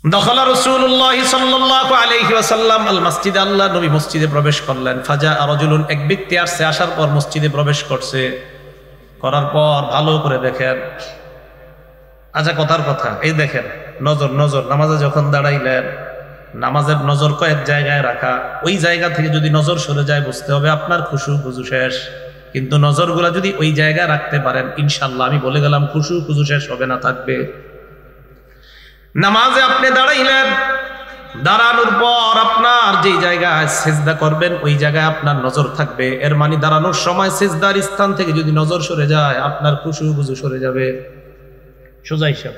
দখলা রাসূলুল্লাহ সাল্লাল্লাহু আলাইহি ওয়াসাল্লাম আল মসজিদে, আল্লাহ নবী মসজিদে প্রবেশ করলেন। ফাজা রাজুলুন, এক ব্যক্তি আসছে, আসার পর মসজিদে প্রবেশ করছে। করার পর ভালো করে দেখেন, আচ্ছা কথার কথা, এই দেখেন নজর নজর, নামাজে যখন দাঁড়াইলেন নামাজের নজর কয়েক জায়গায় রাখা, ওই জায়গা থেকে যদি নজর সরে যায় বুঝতে হবে আপনার খুশু খুজু শেষ। কিন্তু নজরগুলা যদি ওই জায়গায় রাখতে পারেন ইনশাল্লাহ আমি বলে গেলাম খুশু খুজু শেষ হবে না, থাকবে। নামাজে আপনি দাঁড়াইলেন, দাঁড়ানোর পর আপনার যেই জায়গায় সিজদা করবেন ওই জায়গায় আপনার নজর থাকবে। এর মানে দাঁড়ানোর সময় সিজদার স্থান থেকে যদি নজর সরে যায় আপনার খুশু খুজু সরে যাবে। সোজা হিসাব,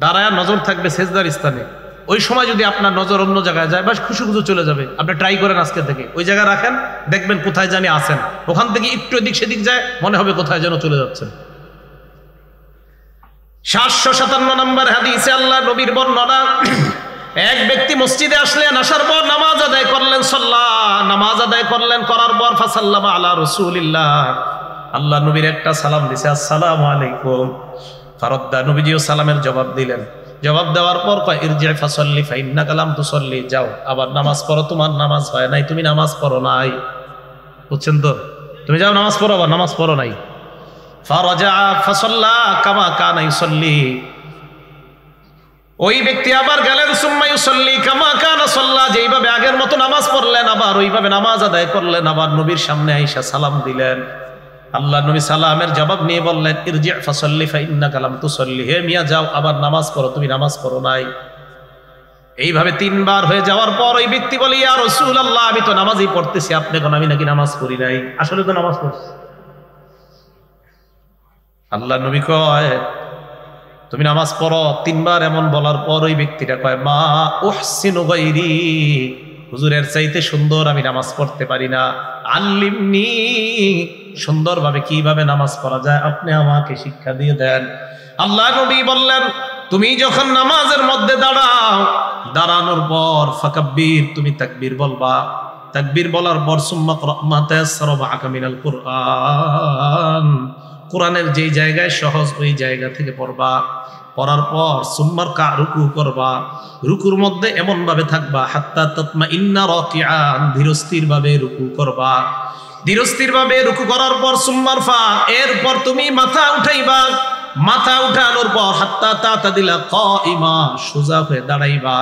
দাঁড়ায় নজর থাকবে সিজদার স্থানে, ওই সময় যদি আপনার নজর অন্য জায়গায় যায় বাস খুশু খুশু চলে যাবে। আপনি ট্রাই করেন আজকে থেকে, ওই জায়গায় রাখেন, দেখবেন কোথায় জানি আছেন, ওখান থেকে একটু এদিক সেদিক যায় মনে হবে কোথায় যেন চলে যাচ্ছেন। 757 নম্বর হাদিসে আল্লাহ নবীর বর্ণনা, এক ব্যক্তি মসজিদে আসলেন, আসার পর নামাজ আদায় করলেন, নামাজ আদায় করলেন, করার পর ফাসাল্লামা আলা রাসূলিল্লাহ, আল্লাহ নবীর একটা সালাম দিছে, আসসালামু আলাইকুম। ফারাদ্দা, নবীজিও সালামের জবাব দিলেন। জবাব দেওয়ার পর কয় ইরজি ফাসাল্লি ফাইন্নাকা লাম তুসাল্লি, যাও আবার নামাজ পড়ো, তোমার নামাজ হয় নাই, তুমি নামাজ পড়ো নাই। বুঝছেন তো, তুমি যাও নামাজ পড়ো, আবার নামাজ পড়ো নাই। ফারাজা ফাসাল্লা কামা কানা ইউসাল্লি, ওই ব্যক্তি আবার গেলেন, সুম্মা ইউসাল্লি কামা কানা সাল্লা, যেইভাবে আগের মতো নামাজ পড়লেন আবার ওইভাবে নামাজ আদায় করলেন, আবার নবীর সামনে আইসা সালাম দিলেন। আল্লাহ নবী সালামের জবাব নিয়ে বললেন ইরজি ফাসাল্লি ফাইন্নাকা লাম তুসাল্লি, হে মিয়া যাও আবার নামাজ পড়ো, তুমি নামাজ পড়ো নাই। এইভাবে 3 বার হয়ে যাওয়ার পর ওই ব্যক্তি বলে ইয়া রাসূলুল্লাহ, আমি তো নামাজই পড়তেছি, আপনি কোন আমি নাকি নামাজ পড়ি নাই? আসলে তো নামাজ পড়ছি। আল্লাহ নবী কয় তুমি নামাজ পড়ো। 3 বার এমন বলার পর ওই ব্যক্তিটা কয় মা উহসিনু গায়রি, হুজুরের চাইতে সুন্দর আমি নামাজ পড়তে পারি না, আল্লিমনি, সুন্দরভাবে কিভাবে নামাজ পড়া যায় আপনি আমাকে শিক্ষা দিয়ে দেন। আল্লাহ নবী বললেন তুমি যখন নামাজের মধ্যে দাঁড়াও, দাঁড়ানোর পর ফাকাব্বির, তুমি তাকবীর বলবা, তাকবীর বলার পর সুম্মা ক্রা মা তায়াসসারা মাআকা মিনাল কুরআন, কোরআনের যেই জায়গায় সহজ ওই জায়গা থেকে পড়বা। পড়ার পর সুম্মার কা, রুকু করবা, রুকুর মধ্যে এমন ভাবে থাকবা হাত্তা তাতমাইন্না রাকিআন, ধীরস্থির ভাবে রুকু করবা। ধীরস্থির ভাবে রুকু করার পর সুম্মার ফা, এরপর তুমি মাথা উঠাইবা, মাথা উঠানোর পর হাত্তা তাতাদিলা কাইমা, সোজা হয়ে দাঁড়াইবা।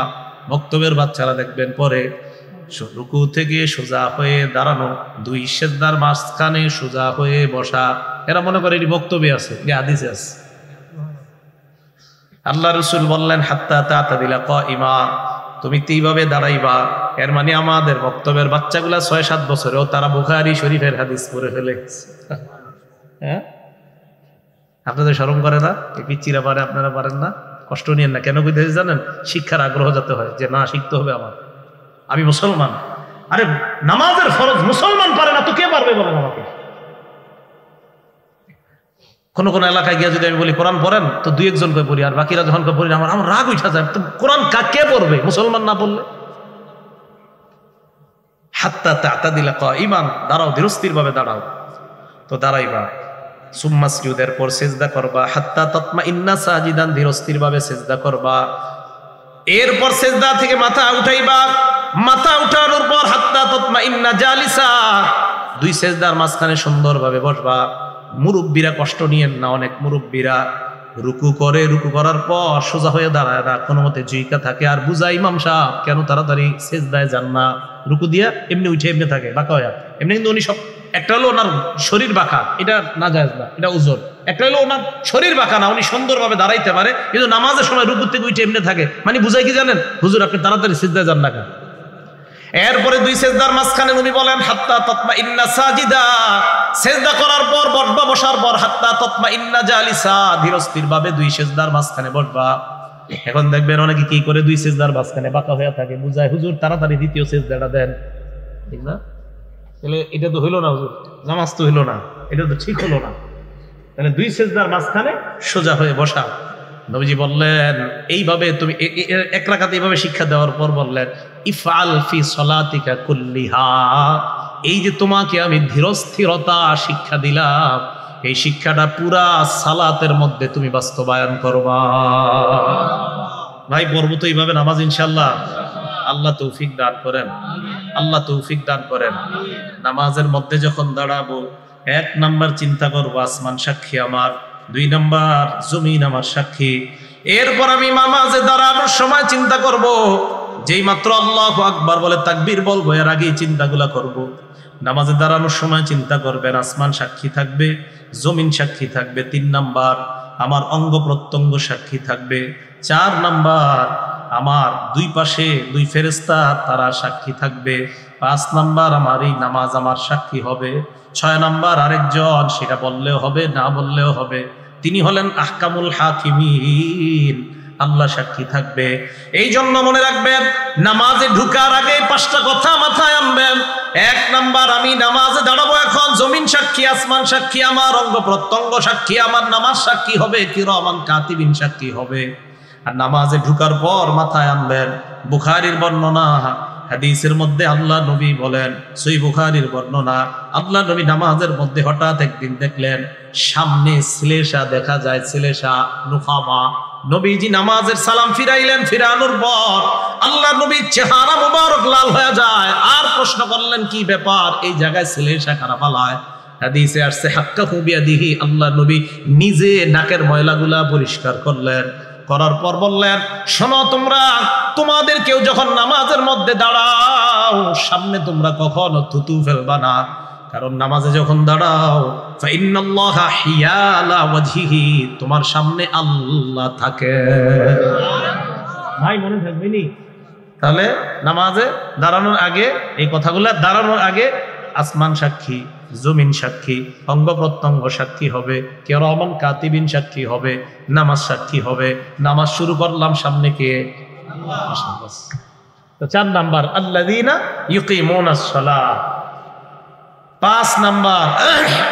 বক্তব্যের বাচ্চারা দেখবেন পরে রুকু থেকে সোজা হয়ে দাঁড়ানো, 2 সিজদার মাঝখানে সোজা হয়ে বসা। এরা মনে করে এটি বক্তব্য আছে, এটি হাদিসে আছে। আল্লাহ রাসূল বললেন হাত্তা তাতাদিলা কাইমা, তুমি এইভাবে দাঁড়াইবা। এর মানে আমাদের বক্তব্যের বাচ্চাগুলা 6-7 বছরেও তারা বুখারী শরীফের হাদিস পড়ে ফেলেছে। হ্যাঁ, আপনাদের শরম করে না? এই পিচ্চিরা পারে, আপনারা পারেন না? কষ্ট নিয়েন না। কেন কইতেছি জানেন? শিক্ষার আগ্রহ যাতে হয়, যে না শিখতে হবে আমার, আমি মুসলমান। আরে নামাজের ফরজ মুসলমান পারে না তো কে পারবে বলেন আমাকে? কোন কোন এলাকায় গিয়ে যদি আমি বলি কোরআন পড়েন, তো 2-1 কে পড়ি, আর বাকিরা যখন পড়ি আমার রাগ উঠা যায়, তো কোরআন কে পড়বে মুসলমান না পড়লে? হাত্তা তাতাদিলা কাইমান, দাঁড়াও, ধীরস্থির ভাবে দাঁড়াও। তো দাঁড়াইবা, সুম্মা সুজুদের পর সিজদা করবা, হাত্তা তাতমাইন্না সাজিদান, ধীরস্থির ভাবে সিজদা করবা। এরপর সিজদা থেকে মাথা উঠাইবা, মাথা উঠানোর পর হাত্তা তাতমাইন্না জালিসা, 2 সিজদার মাঝখানে সুন্দরভাবে বসবা। মুরব্বীরা কষ্ট নিয়েন না, অনেক মুরব্বীরা রুকু করে, রুকু করার পর সোজা হয়ে দাঁড়ায় না, কোনো মতে জুইকা থাকে, আর বুঝা ইমাম সাহেব কেন তাড়াতাড়ি সিজদায় যান না, রুকু দিয়া এমনি উঠে এমনি থাকে বাঁকা হয়ে। এমনি কিন্তু উনি সব, একটা হলো ওনার শরীর বাঁকা, এটা না জায়েজ না, এটা ওজর। একটা হলো ওনার শরীর বাঁকা না, উনি সুন্দরভাবে দাঁড়াইতে পারে, কিন্তু নামাজের সময় রুকু থেকে উঠে এমনি থাকে। মানে বুঝাই কি জানেন? হুজুর আপনি তাড়াতাড়ি সিজদায় যান না কেন? এরপরে 2 সিজদার মাঝখানে উনি বলেন হাত্তা তাতমাইন্না সাজিদা, সিজদা করার পর বসবা, বসার পর হাত্তা তাতমাইন্না জালিসা, ধীরস্থির ভাবে 2 সিজদার মাঝখানে বসবা। এখন দেখবেন অনেকে কি করে 2 সিজদার মাঝখানে বাঁকা হয়ে থাকে, বুঝায় হুজুর তাড়াতাড়ি দ্বিতীয় সিজদাটা দেন, ঠিক না? তাহলে এটা তো হইলো না হুজুর, নামাজ তো হইলো না, এটা তো ঠিক হলো না। তাহলে 2 সিজদার মাঝখানে সোজা হয়ে বসা। নবীজি বললেন এইভাবে তুমি এক রাকাতে এইভাবে শিক্ষা দেওয়ার পর বললেন ইফআল ফি সলাতিকা কুল্লিহা, এই যে তোমাকে আমি ধীরস্থিরতা শিক্ষা দিলাম, এই শিক্ষাটা পুরা সালাতের মধ্যে তুমি বাস্তবায়ন করবা। ভাই পড়বো তো এইভাবে নামাজ ইনশাআল্লাহ। আল্লাহ তৌফিক দান করেন, আল্লাহ তৌফিক দান করেন। নামাজের মধ্যে যখন দাঁড়াবো, 1 নাম্বার চিন্তা করবো আসমান সাক্ষী আমার, 2 নাম্বার জমিন আমার সাক্ষী। এরপর আমি নামাজে দাঁড়ানোর সময় চিন্তা করব, যেই মাত্র আল্লাহু আকবার বলে তাকবীর বলবো এর আগেই চিন্তাগুলা করব। নামাজে দাঁড়ানোর সময় চিন্তা করবেন আসমান সাক্ষী থাকবে, জমিন সাক্ষী থাকবে। 3 নাম্বার আমার অঙ্গ প্রত্যঙ্গ সাক্ষী থাকবে। 4 নাম্বার আমার 2 পাশে 2 ফেরেশতা তারা সাক্ষী থাকবে। 5 নাম্বার আমার এই নামাজ আমার সাক্ষী হবে। 6 নাম্বার আরেকজন, সেটা বললেও হবে না বললেও হবে, তিনি হলেন আহকামুল হাকিমিন, আল্লাহ সাক্ষী থাকবে। এই জন্য মনে রাখবেন, নামাজে ঢুকার আগে 5টা কথা মাথায় আনবেন। 1 নাম্বার আমি নামাজে দাঁড়াবো, এখন জমিন সাক্ষী, আসমান সাক্ষী, আমার অঙ্গ প্রত্যঙ্গ সাক্ষী, আমার নামাজ সাক্ষী হবে, কিরামান কাতিবিন সাক্ষী হবে। আর নামাজে ঢুকার পর মাথায় আনবেন, বুখারীর বর্ণনা, হাদিসের মধ্যে আল্লাহ নবী বলেন, সহিহ বুখারীর বর্ণনা, আল্লাহ নবী নামাজের মধ্যে হঠাৎ একদিন দেখলেন সামনে শ্লেষা দেখা যায়, শ্লেষা নুখামা। নবীজি নামাজের সালাম ফিরাইলেন, ফিরানোর পর আল্লাহ নবীর চেহারা মুবারক লাল হয়ে যায়। আর প্রশ্ন করলেন কি ব্যাপার, এই জায়গায় শ্লেষা কারা ফালায়? হাদিসে আসছে হাক্কাহু বিয়াদিহি, আল্লাহ নবী নিজে নাকের ময়লাগুলা পরিষ্কার করলেন। করার পর বললেন, শোনো তোমরা, তোমাদের কেউ যখন নামাজের মধ্যে দাঁড়াও, সামনে তোমরা কখনো থুতু ফেলবা না, কারণ নামাজে যখন দাঁড়াও ফাইন্নাল্লাহা হিয়ালা ওয়াজহিহি, তোমার সামনে আল্লাহ থাকে। ভাই মনে থাকবে নি? তাহলে নামাজে দাঁড়ানোর আগে এই কথাগুলো, দাঁড়ানোর আগে আসমান সাক্ষী, জমিন সাক্ষী, অঙ্গ প্রত্যঙ্গ সাক্ষী হবে, কিরামান কাতিবিন সাক্ষী হবে, নামাজ সাক্ষী হবে। নামাজ শুরু করলাম, সামনে কে? আল্লাহ। তো 4 নাম্বার আল্লাযীনা ইউকিমুনাস সালাহ। 5 নাম্বার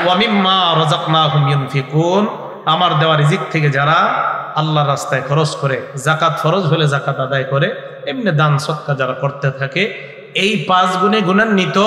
ওয়া মিম্মা রাযাকনাহুম ইউনফিকুন, আমার দেওয়া রিজিক থেকে যারা আল্লাহর রাস্তায় খরচ করে, যাকাত ফরজ হলে যাকাত আদায় করে, এমনি দান সদকা যারা করতে থাকে, এই 5 গুণে গুণান্বিত,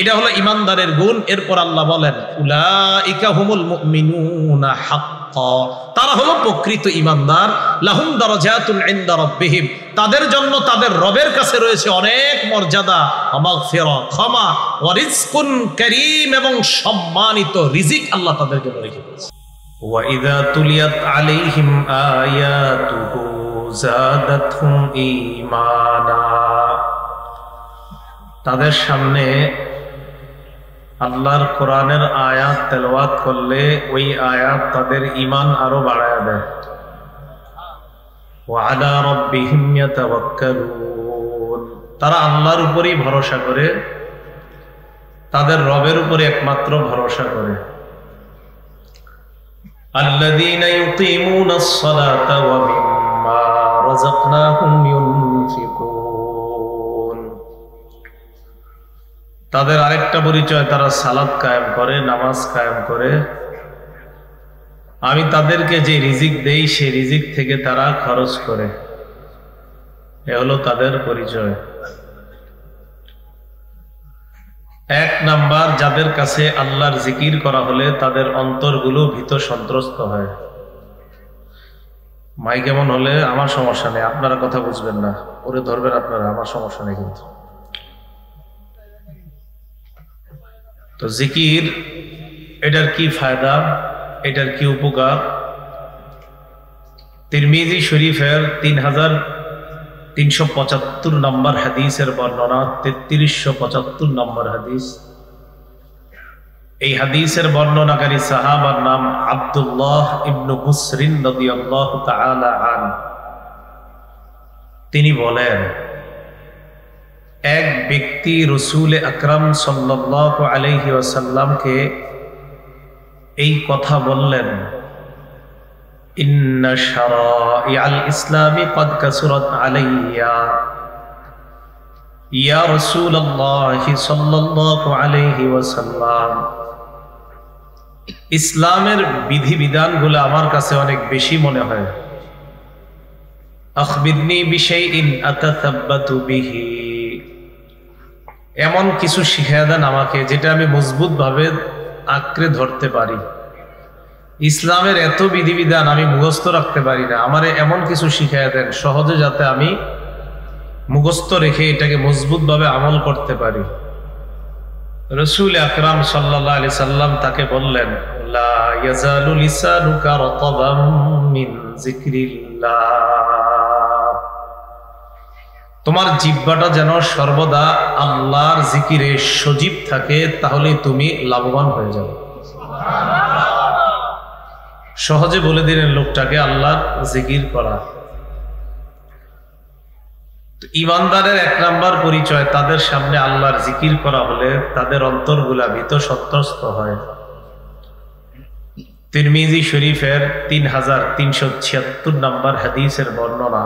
এটা হলো ইমানদারের গুণ। এরপর আল্লাহ বলেন, উলাইকা হুমুল মুমিনুনা হাক্কা, তারা হলো প্রকৃত ইমানদার। লাহুম দারাজাতুন ইনদা রাব্বিহিম, তাদের জন্য তাদের রবের কাছে রয়েছে অনেক মর্যাদা, মাগফিরা, ক্ষমা, ওয়া রিজকুন কারীম, এবং সম্মানিত রিজিক আল্লাহ তাদের জন্য রেখে দিয়েছে। ওয়া ইযা তুলিয়াত আলাইহিম আয়াতুহু যাদাতহুম ঈমানা, তাদের সামনে আল্লাহর কোরআনের আয়াত তেলাওয়াত করলে ওই আয়াত তাদের ঈমান আরো বাড়ায় দেয়। ওয়া আলা রাব্বিহিম ইয়াতাওয়াক্কালুন, তারা আল্লাহর উপরই ভরসা করে, তাদের রবের উপরে একমাত্র ভরসা করে। আল্লাযীনা ইউকিমুনাস সালাতা ওয়া মিম্মা রাযাকনাহুম ইউনফিকুন, তাদের আরেকটা পরিচয়, তারা সালাত কায়েম করে, নামাজ কায়েম করে। আমি তাদেরকে যে রিজিক দেই সেই রিজিক থেকে তারা খরচ করে, এ হলো তাদের পরিচয়। 1 নাম্বার, যাদের কাছে আল্লাহর জিকির করা হলে তাদের অন্তরগুলো ভীত সন্ত্রস্ত হয়। মাই কেমন হলে আমার সমস্যা নেই, আপনারা কথা বুঝবেন না, ওরে ধরবেন আপনারা, আমার সমস্যা নেই। কিন্তু তো জিকির, এটার কি ফায়দা, এটার কি উপকার? তিরমিজি শরীফের 3375 নম্বর হাদিসের বর্ণনা, 3375 নম্বর হাদিস। এই হাদিসের বর্ণনাকারী সাহাবার নাম আব্দুল্লাহ ইবনে বুসরিন রাদিয়াল্লাহু তাআলা আনহু। তিনি বলেন, এক ব্যক্তি রাসূল আকরাম সাল্লাল্লাহু আলাইহি ওয়াসাল্লামকে এই কথা বললেন, ইন্না শারাইআল ইসলামি ক্বাদ কাসুরাত আলাইয়া ইয়া রাসূলুল্লাহ সাল্লাল্লাহু আলাইহি ওয়াসাল্লাম, ইসলামের বিধিবিধানগুলো আমার কাছে অনেক বেশি মনে হয়। আখবিরনি বিশাইইন আতাসাব্বাতু বিহি, এমন কিছু শিখিয়ে দেন আমাকে যেটা আমি মজবুত ভাবে আঁকড়ে ধরতে পারি। ইসলামের এত বিধিবিধান আমি মুখস্থ রাখতে পারি না, আমারে এমন কিছু শিখাইয়া দেন সহজে যাতে আমি মুখস্থ রেখে এটাকে মজবুত ভাবে আমল করতে পারি। রাসূল আকরাম সাল্লাল্লাহু আলাইহি সাল্লাম তাকে বললেন, লা ইয়াজালু লিসানুকা রাতাবাম মিন যিকরিল্লাহ, তোমার জিহ্বাটা যেন সর্বদা আল্লাহর জিকিরে সজীব থাকে, তাহলে তুমি লাভবান হয়ে যাবে। সহজে বলে দিলেন লোকটাকে আল্লাহর জিকির করা। ঈমানদারের এক নাম্বার পরিচয়, তাদের সামনে আল্লাহর জিকির করা হলে তাদের অন্তরগুলা ভীত সন্ত্রস্ত হয়। তিরমিজি শরীফের 3376 নম্বর হাদিসের বর্ণনা।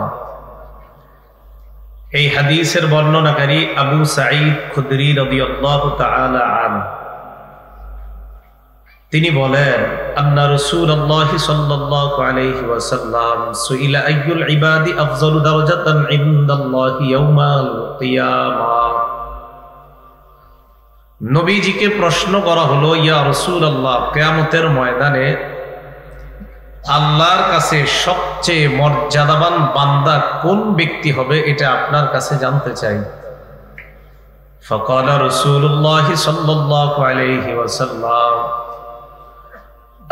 এই হাদিসের বর্ণনাকারী আবু সাঈদ খুদরি রাদিয়াল্লাহু তাআলা আনহু, তিনি বলেন, আন্না রাসূলুল্লাহ সাল্লাল্লাহু আলাইহি ওয়াসাল্লাম সুইলা আইয়ুল ইবাদি আফযালু দারাজাতান ইনদাল্লাহি ইয়াউমাল কিয়ামাহ, নবীজিকে প্রশ্ন করা হলো, ইয়া রাসূলুল্লাহ, কিয়ামতের ময়দানে আল্লাহর কাছে সবচেয়ে মর্যাদাবান বান্দা কোন ব্যক্তি হবে, এটা আপনার কাছে জানতে চাই। ফাকালা রাসূলুল্লাহ সাল্লাল্লাহু আলাইহি ওয়াসাল্লাম,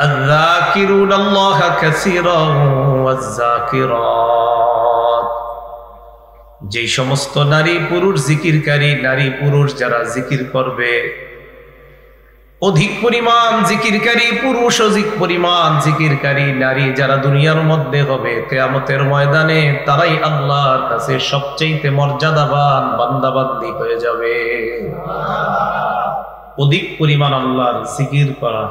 আয-যাকিরুনাল্লাহা কাসীরান ওয়াজ-যাকিরাত, যে সমস্ত নারী পুরুষ জিকিরকারী, নারী পুরুষ যারা জিকির করবে, অধিক পরিমাণ জিকিরকারী পুরুষ, অধিক পরিমাণ জিকিরকারী নারী যারা দুনিয়ার মধ্যে হবে, কিয়ামতের ময়দানে তারাই আল্লাহর কাছে সবচেয়ে মর্যাদাবান বান্দাবান্দি হয়ে যাবে। অধিক পরিমাণ আল্লাহর জিকির করা।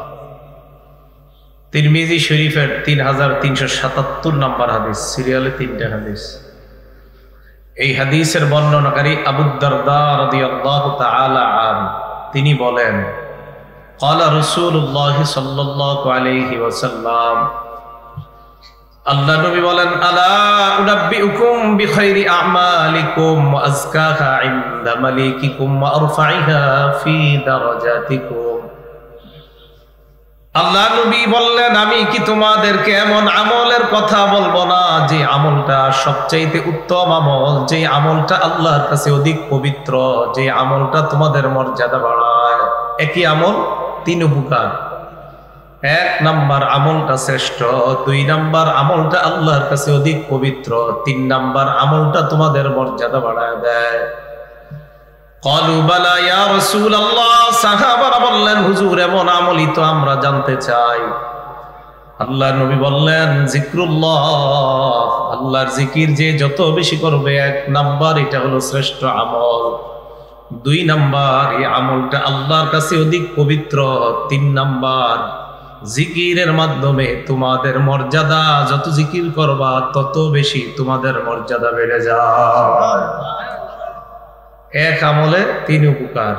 তিরমিজি শরীফের 3377 নম্বর হাদিস, সিরিয়ালে 3টা হাদিস। এই হাদিসের বর্ণনাকারী আবু দারদা রাদিয়াল্লাহু তাআলা আনহু, তিনি বলেন, ক্বালা রাসূলুল্লাহ সাল্লাল্লাহু আলাইহি ওয়াসাল্লাম, আল্লাহ নবী বলেন, আলা উনাব্বিউকুম বিখাইরি আমালিকুম ওয়া আযকাহা ইনদা মালিকিকুম ওয়া আরফাইহা ফি দারাজাতিকুম। আল্লাহ নবী বললেন, আমি কি তোমাদেরকে এমন আমলের কথা বলবো না যে আমলটা সবচাইতে উত্তম আমল, যে আমলটা আল্লাহর কাছে অধিক পবিত্র, যে আমলটা তোমাদের মর্যাদা বাড়ায়। একই আমল, 3 উপকার। 1 নাম্বার আমলটা শ্রেষ্ঠ, 2 নাম্বার আমলটা আল্লাহর কাছে অধিক পবিত্র, 3 নাম্বার আমলটা তোমাদের মর্যাদা বাড়ায় দেয়। ক্বালু বালা ইয়া রাসূলুল্লাহ, সাহাবারা বললেন, হুজুর এমন আমলই তো আমরা জানতে চাই। আল্লাহ নবী বললেন, জিক্রুল্লাহ, আল্লাহর জিকির যে যত বেশি করবে, 1 নাম্বার এটা হলো শ্রেষ্ঠ আমল, 2 নাম্বার এই আমলটা আল্লাহর কাছে অধিক পবিত্র, 3 নাম্বার জিকিরের মাধ্যমে তোমাদের মর্যাদা, যত জিকির করবা তত বেশি তোমাদের মর্যাদা বেড়ে যায়। 1 আমলে 3 উপকার।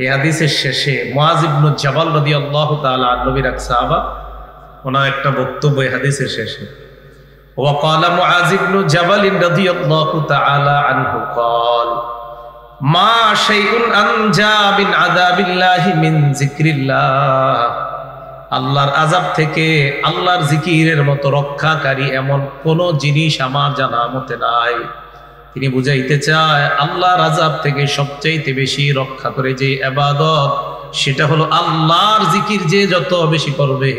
এই হাদিসের শেষে মুআয ইবনে জাবাল রাদিয়াল্লাহু তাআলা আনহু, নবীর এক সাহাবা, ওনার একটা বক্তব্য এই হাদিসের শেষে, ওয়া ক্বালা মুআয ইবনে জাবাল রাদিয়াল্লাহু তাআলা আনহু ক্বাল, মা শাইউন আনজা বিন আযাবিল্লাহি মিন যিকরিল্লাহ, আল্লাহর আযাব থেকে আল্লাহর জিকিরের মতো রক্ষাকারী এমন কোন জিনিস আমার জানা মতে নাই। তিনি বুঝাইতে চায়, আল্লাহর আযাব থেকে সবচাইতে বেশি রক্ষা করে যে ইবাদত, সেটা হলো আল্লাহর জিকির। যে যত বেশি করবে,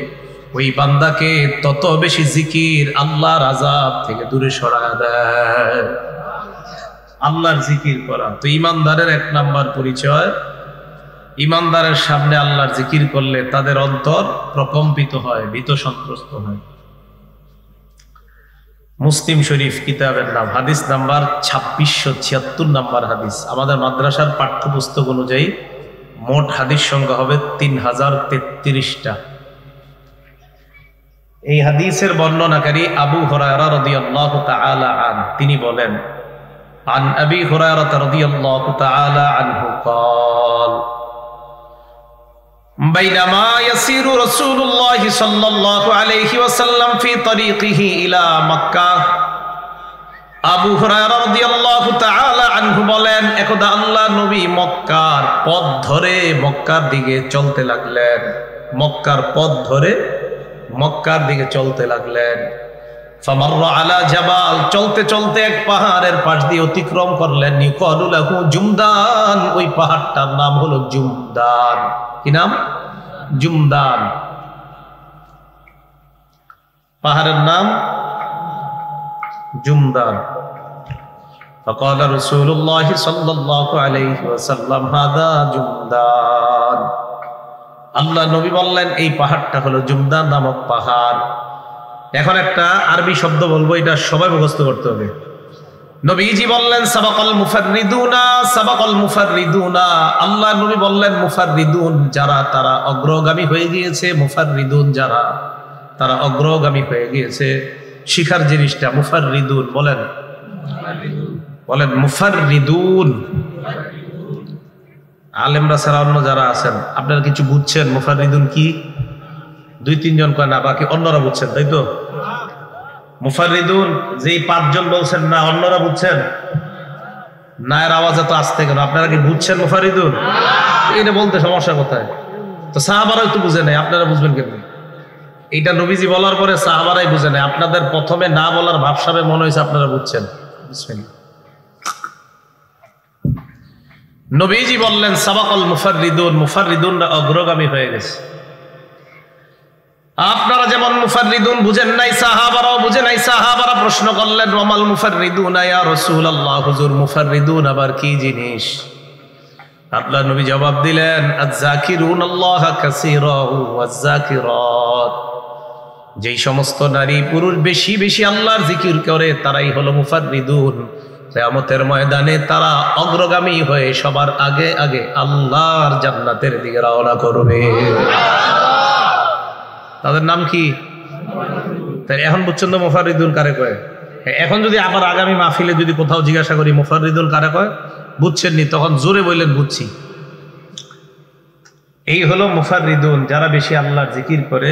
ওই বান্দাকে তত বেশি জিকির আল্লাহর আযাব থেকে দূরে সরায় দেয়। আল্লাহর জিকির করা তো ঈমানদারের 1 নাম্বার পরিচয়। ঈমানদারের সামনে আল্লাহর জিকির করলে তাদের অন্তর প্রকম্পিত হয়, ভীত সন্ত্রস্ত হয়। মুসলিম শরীফ কিতাবের নাম, হাদিস নাম্বার 2676 নাম্বার হাদিস। আমাদের মাদ্রাসার পাঠ্যপুস্তক অনুযায়ী মোট হাদিস সংখ্যা হবে 3033টা। এই হাদিসের বর্ণনাকারী আবু হুরায়রা রাদিয়াল্লাহু তাআলা আনহু, তিনি বলেন, আন আবি হুরায়রা রাদিয়াল্লাহু তাআলা আনহু قال بينما يسير رسول الله صلى الله عليه وسلم في طريقه إلى مكة। আবু হুরায়রা রাদিয়াল্লাহু তাআলা আনহু বলেন, একদা আল্লাহ নবী মক্কার পথ ধরে মক্কার দিকে চলতে লাগলেন। মক্কার পথ ধরে মক্কার দিকে চলতে লাগলেন। ফামাররা আলা জাবাল, চলতে চলতে এক পাহাড়ের পাশ দিয়ে অতিক্রম করলেন। ইউকালু লাহু জুমদান, ওই পাহাড়টার নাম হলো জুমদান। কি নাম? জুমদান। পাহাড়ের নাম জুমদান। فقال رسول الله صلى الله عليه وسلم هذا জুমদান। আল্লাহ নবী বললেন এই পাহাড়টা হলো জুমদান নামক পাহাড়। এখন একটা আরবি শব্দ বলবো, এটা সবাই মুখস্থ করতে হবে। নবীজি বললেন সাবাকাল মুফাররিদুনা, সাবাকাল মুফাররিদুনা। আল্লাহ নবী বললেন মুফাররিদুন যারা তারা অগ্রগামী হয়ে গিয়েছে, মুফাররিদুন যারা তারা অগ্রগামী হয়ে গিয়েছে। শিখার জিনিসটা মুফাররিদুন বলেন, বলেন মুফাররিদুন। আলেমরা ছাড়া অন্য যারা আছেন আপনারা কিছু বুঝছেন মুফাররিদুন কি? 2-3 জন কয় না, বাকি অন্যরা বুঝছেন, তাই তো? মুফাররিদুন যেই 5 জন বলছেন না, অন্যরা বুঝছেন না? এর আওয়াজ এত আসতে কেন? আপনারা কি বুঝছেন মুফাররিদুন? এটা বলতে সমস্যা কোথায়? তো সাহাবারাও তো বুঝে নাই, আপনারা বুঝবেন কেমনি? এইটা নবীজি বলার পরে সাহাবারাই বুঝে নাই। আপনাদের প্রথমে না বলার ভাবসাবে মনে হয়েছে আপনারা বুঝছেন। নবীজি বললেন সাবাকাল মুফাররিদুন, মুফাররিদুনরা অগ্রগামী হয়ে গেছে। আপনারা যেমন মুফাররিদুন বুঝেন নাই, সাহাবারাও বুঝে নাই। সাহাবারা প্রশ্ন করলেন ওয়ামাল মুফাররিদুনা ইয়া রাসূলুল্লাহ, হুজুর মুফাররিদুন আবার কি জিনিস? আল্লাহ নবী জবাব দিলেন আয-যাকিরুনাল্লাহা কাসীরান ওয়াজ-যাকিরাত, যেই সমস্ত নারী পুরুষ বেশি বেশি আল্লাহর জিকির করে তারাই হলো মুফাররিদুন। কিয়ামতের ময়দানে তারা অগ্রগামী হয়ে সবার আগে আগে আল্লাহর জান্নাতের দিকে রওনা করবে। তাদের নাম কি? তাই এখন বুঝছেন তো মুফাররিদুন কারে কয়? এখন যদি আবার আগামী মাহফিলে যদি কোথাও জিজ্ঞাসা করি মুফাররিদুন কারে কয়, বুঝছেননি, তখন জোরে বললেন বুঝছি। এই হলো মুফাররিদুন, যারা বেশি আল্লাহর জিকির করে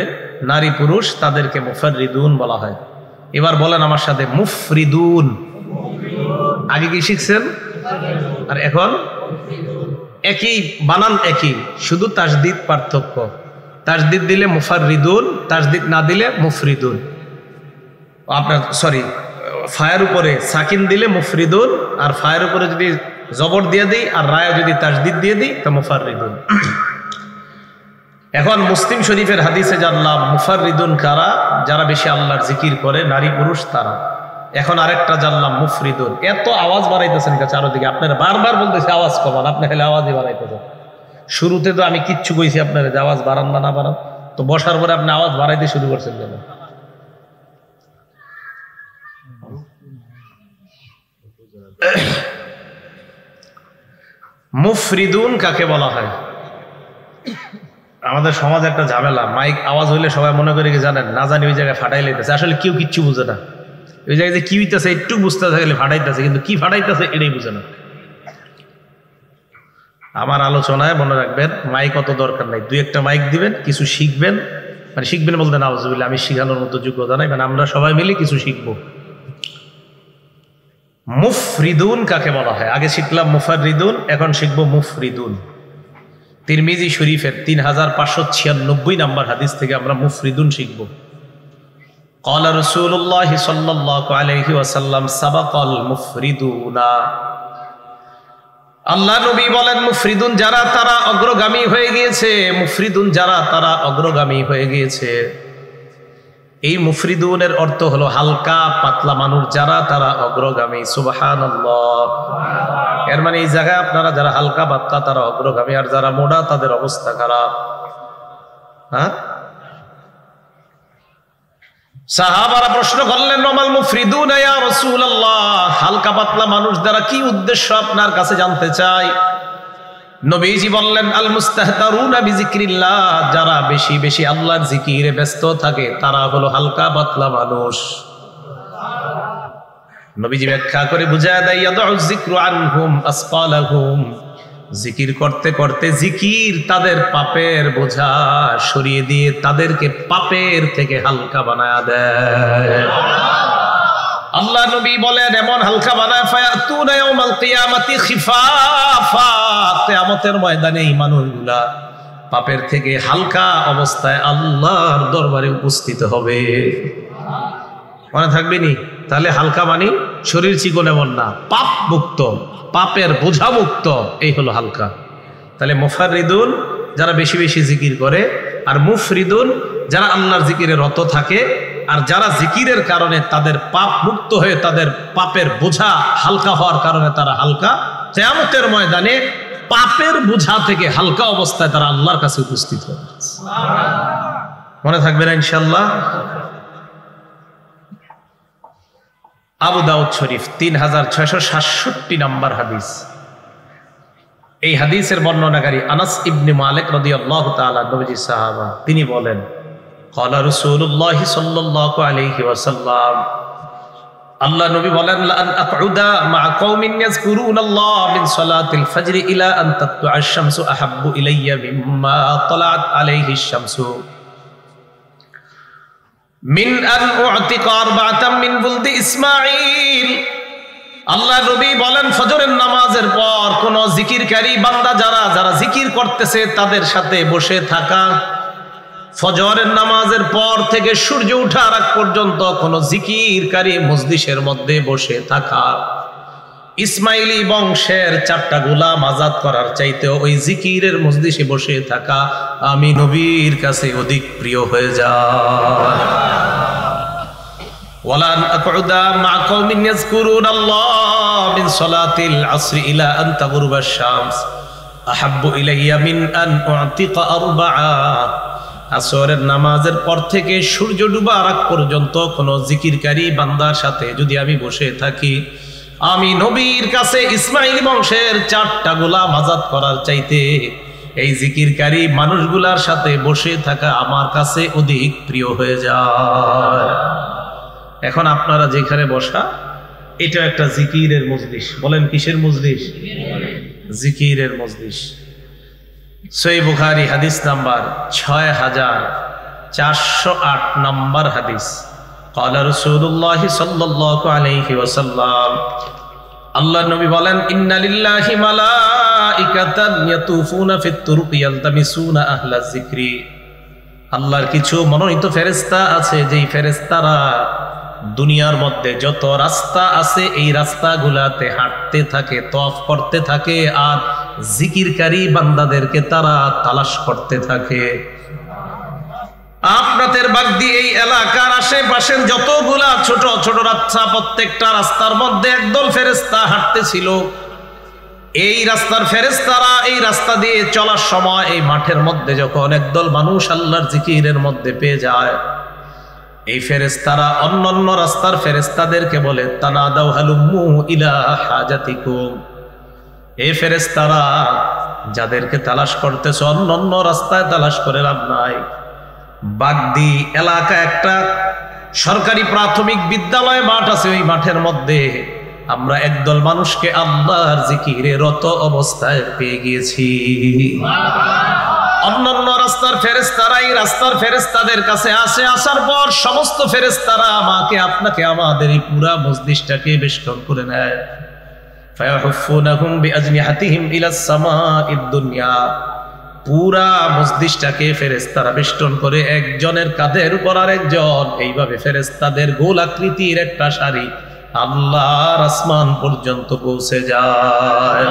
নারী পুরুষ তাদেরকে মুফাররিদুন বলা হয়। এবার বলেন আমার সাথে মুফরিদুন। আগে কি শিখছেন আর এখন? একই বানান, একই, শুধু তাসদিদ পার্থক্য। তাসদিদ দিলে মুফাররিদুন, তাসদিদ না দিলে মুফরিদুন। আপনার সরি, ফায়ের উপরে সাকিন দিলে মুফরিদুন, আর ফায়ের উপরে যদি জবর দিয়ে দিই আর রায়ে যদি তাসদিদ দিয়ে দিই তা মুফাররিদুন। এখন মুসলিম শরীফের হাদিসে জানলাম মুফাররিদুন কারা? যারা বেশি আল্লাহর জিকির করে নারী পুরুষ তারা। এখন আরেকটা জানলাম মুফরিদুন। এত আওয়াজ বাড়াইতেছেন চারদিকে, আপনারা বারবার বলতেছে আওয়াজ কমান, আপনি খালি আওয়াজই বাড়াইতেছেন। শুরুতে তো আমি কিচ্ছু কইছি আপনারা যে আওয়াজ বাড়ান বা না বাড়ান, তো বসার পরে আপনি আওয়াজ বাড়াইতে শুরু করছেন কেন? মুফরিদুন কাকে বলা হয়? আমাদের সমাজে একটা ঝামেলা, মাইক আওয়াজ হইলে সবাই মনে করে কি জানেন, না জানি ওই জায়গায় ফাটাই লাইতেছে। আসলে কেউ কিচ্ছু বুঝে না। ওই জায়গায় যে কি হইতেছে একটু বুঝতে থাকলে ফাটাইতেছে, কিন্তু কি ফাটাইতেছে এটাই বুঝে না। আমার আলোচনায় মনে রাখবেন মাইক অত দরকার নাই, 2-1টা মাইক দিবেন, কিছু শিখবেন। মানে শিখবেন বলতে নাউজুবিল্লাহ, আমি শিখানোর মতো যোগ্যতা নাই, মানে আমরা সবাই মিলে কিছু শিখবো। মুফরিদুন কাকে বলা হয়? আগে শিখলাম মুফাররিদুন, এখন শিখবো মুফরিদুন। তিরমিজি শরীফের 3596 নম্বর হাদিস থেকে আমরা মুফরিদুন শিখব। ক্বালা রাসূলুল্লাহ সাল্লাল্লাহু আলাইহি ওয়াসাল্লাম সাবাকাল মুফরিদুনা। আল্লাহ নবী বলেন মুফরিদুন যারা তারা অগ্রগামী হয়ে গিয়েছে, মুফরিদুন যারা তারা অগ্রগামী হয়ে গিয়েছে। এই মুফরিদুনের অর্থ হলো হালকা পাতলা মানুষ যারা তারা অগ্রগামী। সুবহানাল্লাহ। এর মানে এই জায়গায় আপনারা যারা হালকা পাতলা তারা অগ্রগামী, আর যারা মোটা তাদের অবস্থা খারাপ। হ্যাঁ, সাহাবারা প্রশ্ন করলেন ওয়ামাল মুফরিদুনা ইয়া রাসূলুল্লাহ, হালকা পাতলা মানুষ দ্বারা কি উদ্দেশ্য আপনার কাছে জানতে চাই। নবীজি বললেন আল মুস্তাহতারুনা বিযিকরিল্লাহ, যারা বেশি বেশি আল্লাহর জিকিরে ব্যস্ত থাকে তারা হলো হালকা পাতলা মানুষ। নবীজি ব্যাখ্যা করে বুঝায় দেয় ইয়াদউ যিকরু আনহুম আসকালাহুম, জিকির করতে করতে জিকির তাদের পাপের বোঝা সরিয়ে দিয়ে তাদেরকে পাপের থেকে হালকা বানায়া দেয়। আল্লাহ নবী বলেন এমন হালকা বানায় ফায়াতুনা ইয়াউমাল কিয়ামাতি খিফাফা, কিয়ামতের ময়দানে এই মানুষগুলা পাপের থেকে হালকা অবস্থায় আল্লাহর দরবারে উপস্থিত হবে। মনে থাকবে নি? তাহলে হালকা মানে শরীর চিকন এমন না, পাপ মুক্ত, পাপের বোঝা মুক্ত, এই হলো হালকা। তাহলে মুফাররিদুন যারা বেশি বেশি জিকির করে, আর মুফরিদুন যারা আল্লাহর জিকিরে রত থাকে, আর যারা জিকিরের কারণে তাদের পাপ মুক্ত হয়ে তাদের পাপের বোঝা হালকা হওয়ার কারণে তারা হালকা, কিয়ামতের ময়দানে পাপের বোঝা থেকে হালকা অবস্থায় তারা আল্লাহর কাছে উপস্থিত হবে। মনে থাকবে না ইনশাআল্লাহ? আবু দাউদ শরীফ 3667 নম্বর হাদিস। এই হাদিসের বর্ণনাকারী আনাস ইবনে মালিক রাদিয়াল্লাহু তাআলা নবীজি সাহাবা, তিনি বলেন ক্বালা রাসূলুল্লাহ সাল্লাল্লাহু আলাইহি ওয়াসাল্লাম, আল্লাহ নবী বলেন লা আন আকউদা মা কওমিন ইয়াযকুরুনাল্লাহ মিন সালাতিল ফজর ইলা আন তাতলুআ আশ-শামসু আহাব্বু ইলাইয়া মিম্মা তালাআত আলাইহি আশ-শামসু মিন আন উ'তিকা আরবাআতাম মিন বুলদি ইসমাঈল। আল্লাহ নবী বলেন ফজরের নামাজের পর কোন জিকিরকারী বান্দা যারা জিকির করতেছে তাদের সাথে বসে থাকা, ফজরের নামাজের পর থেকে সূর্য ওঠার আগ পর্যন্ত কোন জিকিরকারী মজলিসের মধ্যে বসে থাকা, ইসমাইলি বংশের 4টা গোলাম আজাদ করার চাইতে ওই জিকিরের মজলিসে বসে থাকা আমি নবীর কাছে অধিক প্রিয় হয়ে যায়। ওয়ালান আকউদা মা কওমিন ইয়াযকুরুনাল্লাহ মিন সালাতিল আসর ইলা আন তাগরুবা আশ-শামস আহাব্বু ইলাইয়া মিন আন উ'তিকা আরবাআ। আসরের নামাজের পর থেকে সূর্য ডুবার আগ পর্যন্ত কোন জিকিরকারী বান্দার সাথে যদি আমি বসে থাকি, আমি নবীর কাছে ইসমাইলি বংশের 4টা গোলাম আজাদ করার চাইতে এই জিকিরকারী মানুষগুলার সাথে বসে থাকা আমার কাছে অধিক প্রিয় হয়ে যায়। এখন আপনারা যেখানে বসা, এটা একটা জিকিরের মজলিস। বলেন কিসের মজলিস? জিকিরের মজলিস। সহিহ বুখারী হাদিস নাম্বার 6408 নম্বর হাদিস। ক্বালা রাসূলুল্লাহ সাল্লাল্লাহু আলাইহি ওয়াসাল্লাম, আল্লাহ নবী বলেন ইন্না লিল্লাহি মালাইকাতান ইয়াতুফুনা ফিত তুরুকি ইয়ালতামিসুনা আহলা যিকরি। আল্লাহর কিছু মনোনীত ফেরেশতা আছে, যেই ফেরেশতারা দুনিয়ার মধ্যে যত রাস্তা আছে এই রাস্তাগুলাতে হাঁটতে থাকে, তওয়াফ করতে থাকে, আর জিকিরকারী বান্দাদেরকে তারা তালাশ করতে থাকে। আপনাদের বাগদি এই এলাকার আশেপাশের যতগুলা ছোট ছোট রাস্তা, প্রত্যেকটা রাস্তার মধ্যে একদল ফেরেশতা হাঁটতেছিল। এই রাস্তার ফেরেশতারা এই রাস্তা দিয়ে চলার সময় এই মাঠের মধ্যে যখন একদল মানুষ আল্লাহর জিকিরের মধ্যে পেয়ে যায়, এই ফেরেশতারা অন্যান্য রাস্তার ফেরেশতাদেরকে বলে তানাদাউ হালুম্মু ইলা হাজাতিকুম। এই ফেরেশতারা যাদেরকে তালাশ করতেছ অন্যান্য রাস্তায় তালাশ করে লাভ নাই। বাগদি এলাকা একটা সরকারি প্রাথমিক বিদ্যালয় মাঠ আছে, ওই মাঠের মধ্যে আমরা একদল মানুষকে আল্লাহর জিকিরে রত অবস্থায় পেয়ে গিয়েছি। অন্যান্য রাস্তার ফেরেশতারা এই রাস্তার ফেরেশতাদের কাছে আসে, আসার পর সমস্ত ফেরেশতারা আমাকে আপনাকে আমাদের এই পুরা মজলিসটাকে বেষ্টন করে নেয়। ফায়াহুফুনাহুম বিআজনিহাতিহিম ইলাস সামাঈদ দুনিয়া। পুরা মজলিসটাকে ফেরেশতারা বেষ্টন করে একজনের কাঁধের উপর আরেকজন, এইভাবে ফেরেশতাদের গোল আকৃতির একটা সারি আল্লাহর আসমান পর্যন্ত পৌঁছে যায়।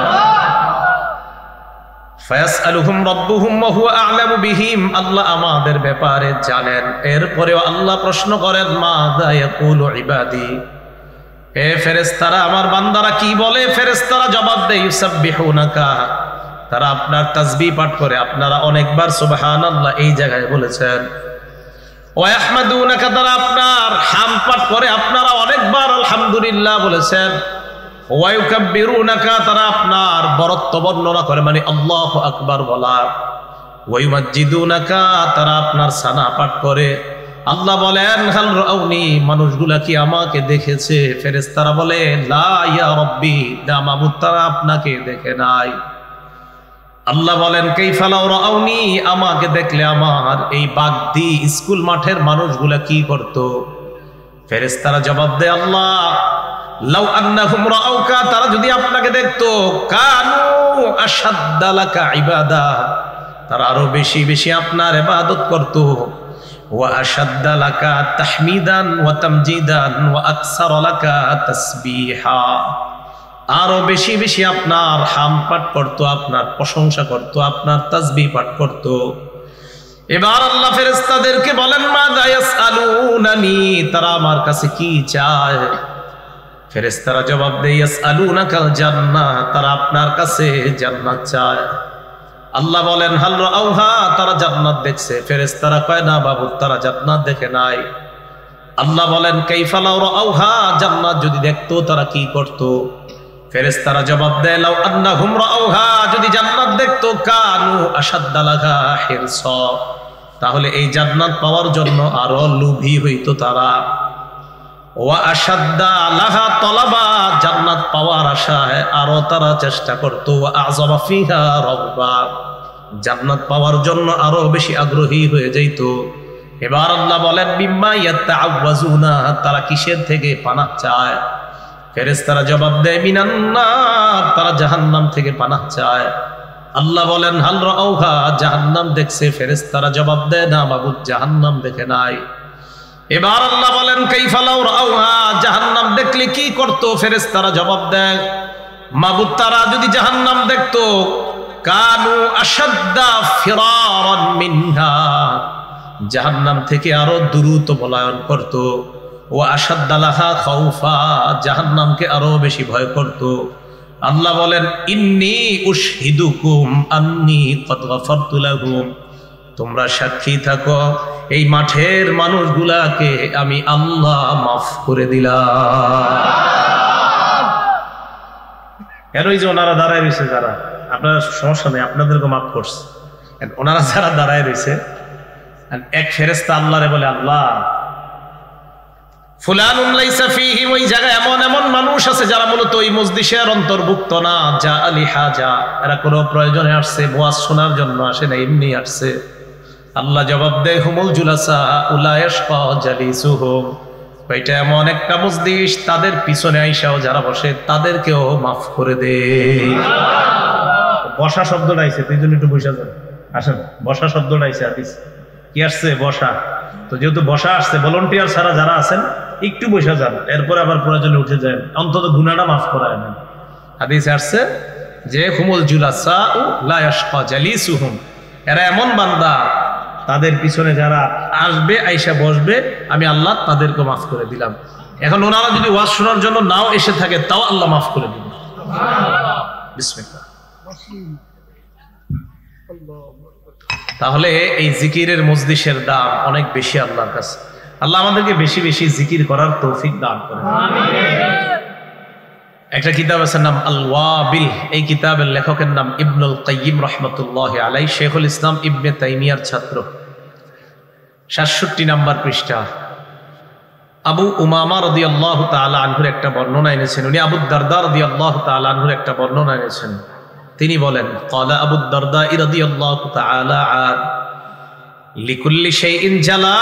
ফায়াসআলুহুম রাব্বুহুম ওয়া হুয়া আ'লামু বিহিম। আল্লাহ আমাদের ব্যাপারে জানেন, এরপরেও আল্লাহ প্রশ্ন করেন মাযা ইয়াকুলু ইবাদি, হে ফেরেশতারা আমার বান্দারা কি বলে? ফেরেশতারা জবাব দেয় ইউসাব্বিহুনাকা, তারা আপনার তাসবিহ পাঠ করে। আপনারা অনেকবার সুবহানাল্লাহ এই জায়গায় বলেছেন। ওয়া ইয়াহমাদুনাকা, তারা আপনার হামদ পাঠ করে। আপনারা অনেকবার আলহামদুলিল্লাহ বলেছেন। ওয়া ইউকাব্বিরুনাকা, তারা আপনার বরত্ব বর্ণনা করে, মানে আল্লাহু আকবার বলা। ওয়া ইউমাজ্জিদুনাকা, তারা আপনার সানা পাঠ করে। আল্লাহ বলেন হাল রাউনি, মানুষগুলা কি আমাকে দেখেছে? ফেরেশতারা বলে লা ইয়া রাব্বি, না মাবুদ, তারা আপনাকে দেখে নাই। আল্লাহ বলেন কাইফা লাউ রাউনি, আমাকে দেখলে আমার এই বাগদি স্কুল মাঠের মানুষগুলা কি করত? ফেরেশতারা জবাব দেয় আল্লাহ লাউ আন্নাহুম রাউকা, তারা যদি আপনাকে দেখতো কানু আশাদ্দা লাকা ইবাদা, তারা আরো বেশি বেশি আপনার ইবাদত করত। ওয়া আশাদ্দা লাকা তাহমিদান ওয়া তামজিদান ওয়া আকসার লাকা তাসবিহা, আরো বেশি বেশি আপনার হাম পাঠ করত, আপনার প্রশংসা করত, আপনার তাসবিহ পাঠ করত। এবার আল্লাহ ফেরেশতাদেরকে বলেন মাযা ইয়াসআলুনানি, তারা আমার কাছে কি চায়? ফেরেশতারা জবাব দেয় ইয়াসআলুনাকাল জান্নাহ, তারা আপনার কাছে জান্নাত চায়। আল্লাহ বলেন হাল রাআউহা, তারা জান্নাত দেখছে? ফেরেশতারা কয় না বাবু, তারা জান্নাত দেখে নাই। আল্লাহ বলেন কাইফা লাউ রাআউহা, জান্নাত যদি দেখতো তারা কি করত? ফেরেশতারা জবাব দেয় লাউ আন্নাহুম রাআউহা, যদি জান্নাত দেখতো কানু আশাদ্দা লাহা হিরসা, তাহলে এই জান্নাত পাওয়ার জন্য আরো লোভী হইতো তারা। ওয়া আশাদ্দা লাহা তালাবা, জান্নাত পাওয়ার আশায় আরো তারা চেষ্টা করত। ওয়া আযমা ফিহা রাগবা, জান্নাত পাওয়ার জন্য আরো বেশি আগ্রহী হয়ে যাইত। এবার আল্লাহ বলেন মিম্মা ইয়াতাআওয়াজুনা, তারা কিসের থেকে পানাহ চায়? ফেরেশতারা জবাব দেয় মিনান নার, তারা জাহান্নাম থেকে পানাহ চায়। আল্লাহ বলেন হাল রাআউহা, জাহান্নাম দেখছে? ফেরেশতারা জবাব দেয় না মাবুদ, জাহান্নাম দেখে নাই। এবার আল্লাহ বলেন কাইফা লাউ রাআউহা, জাহান্নাম দেখলে কি করত? ফেরেশতারা জবাব দেয় মাবুদ, তারা যদি জাহান্নাম দেখতো কানু আশাদ্দা ফিরারান মিনহা, জাহান্নাম থেকে আরো দ্রুত পলায়ন করত। ওয়া আশাদ্দা লাহা খাউফা, জাহান্নামকে আরো বেশি ভয় করত। আল্লাহ বলেন ইন্নী উশহিদুকুম আন্নী ক্বাদ গাফারতু লাহুম, তোমরা সাক্ষী থাকো এই মাঠের মানুষগুলাকে আমি আল্লাহ মাফ করে দিলাম। এরই যে ওনারা দাঁড়ায় রয়েছে, যারা আপনার সমস্যা নেই, আপনাদেরকে মাফ করছে। ওনারা যারা দাঁড়ায় রয়েছে, এক ফেরেশতা আল্লাহরে বলে আল্লাহ ফুলানুন লাইসা ফীহি, ওই জায়গায় এমন এমন মানুষ আছে যারা মূলত ওই মজলিসের অন্তর্ভুক্ত না, যা আলী হাজা, এরা কোনো প্রয়োজনে আসছে, ওয়াজ শোনার জন্য আসে না, এমনি আসছে। আল্লাহ জবাব দেয় হুমুল জুলাসা উলা ইয়াশকা জালিসুহুম, এটা এমন একটা মজলিস তাদের পিছনে আইসাও যারা বসে তাদেরকেও মাফ করে দে। বসা শব্দটা আইছে, তুই যদি একটু বসা যান, আসেন, বসা শব্দটা আইছে হাদিস কি আসছে? বসা। তো যেহেতু বসা আসছে, ভলান্টিয়ার ছাড়া যারা আছেন একটু বসা যান, এরপরে আবার প্রয়োজনে উঠে যান, অন্তত গুনাহটা মাফ করায় নেন। হাদিসে আসছে যে হুমুল জুলাসা লা ইয়াশকা জালিসুহুম, এরা এমন বান্দা তাদের পিছনে যারা আসবে আইসা বসবে আমি আল্লাহ তাদেরকে মাফ করে দিলাম। এখন ওনারা যদি ওয়াজ শোনার জন্য নাও এসে থাকে তাও আল্লাহ মাফ করে দিবেন। বিসমিল্লাহ। তাহলে এই জিকিরের মজলিসের দাম অনেক বেশি আল্লাহর কাছে। আল্লাহ আমাদেরকে বেশি বেশি জিকির করার তৌফিক দান করেন। একটা কিতাব আছে নাম আল ওয়াবিল, এই কিতাবের লেখকের নাম ইবনুল কাইয়িম রাহমাতুল্লাহি আলাইহি, শেখুল ইসলাম ইবনে তাইমিয়ার ছাত্র। ৬৭ নম্বর পৃষ্ঠা। আবু উমামা রাদিয়াল্লাহু তাআলা আনহুর একটা বর্ণনা এনেছেন, উনি আবু দারদা রাদিয়াল্লাহু তাআলা আনহুর একটা বর্ণনা এনেছেন। তিনি বলেন ক্বালা আবু দারদা রাদিয়াল্লাহু তাআলা আন লিকুল্লি শাইইন জালা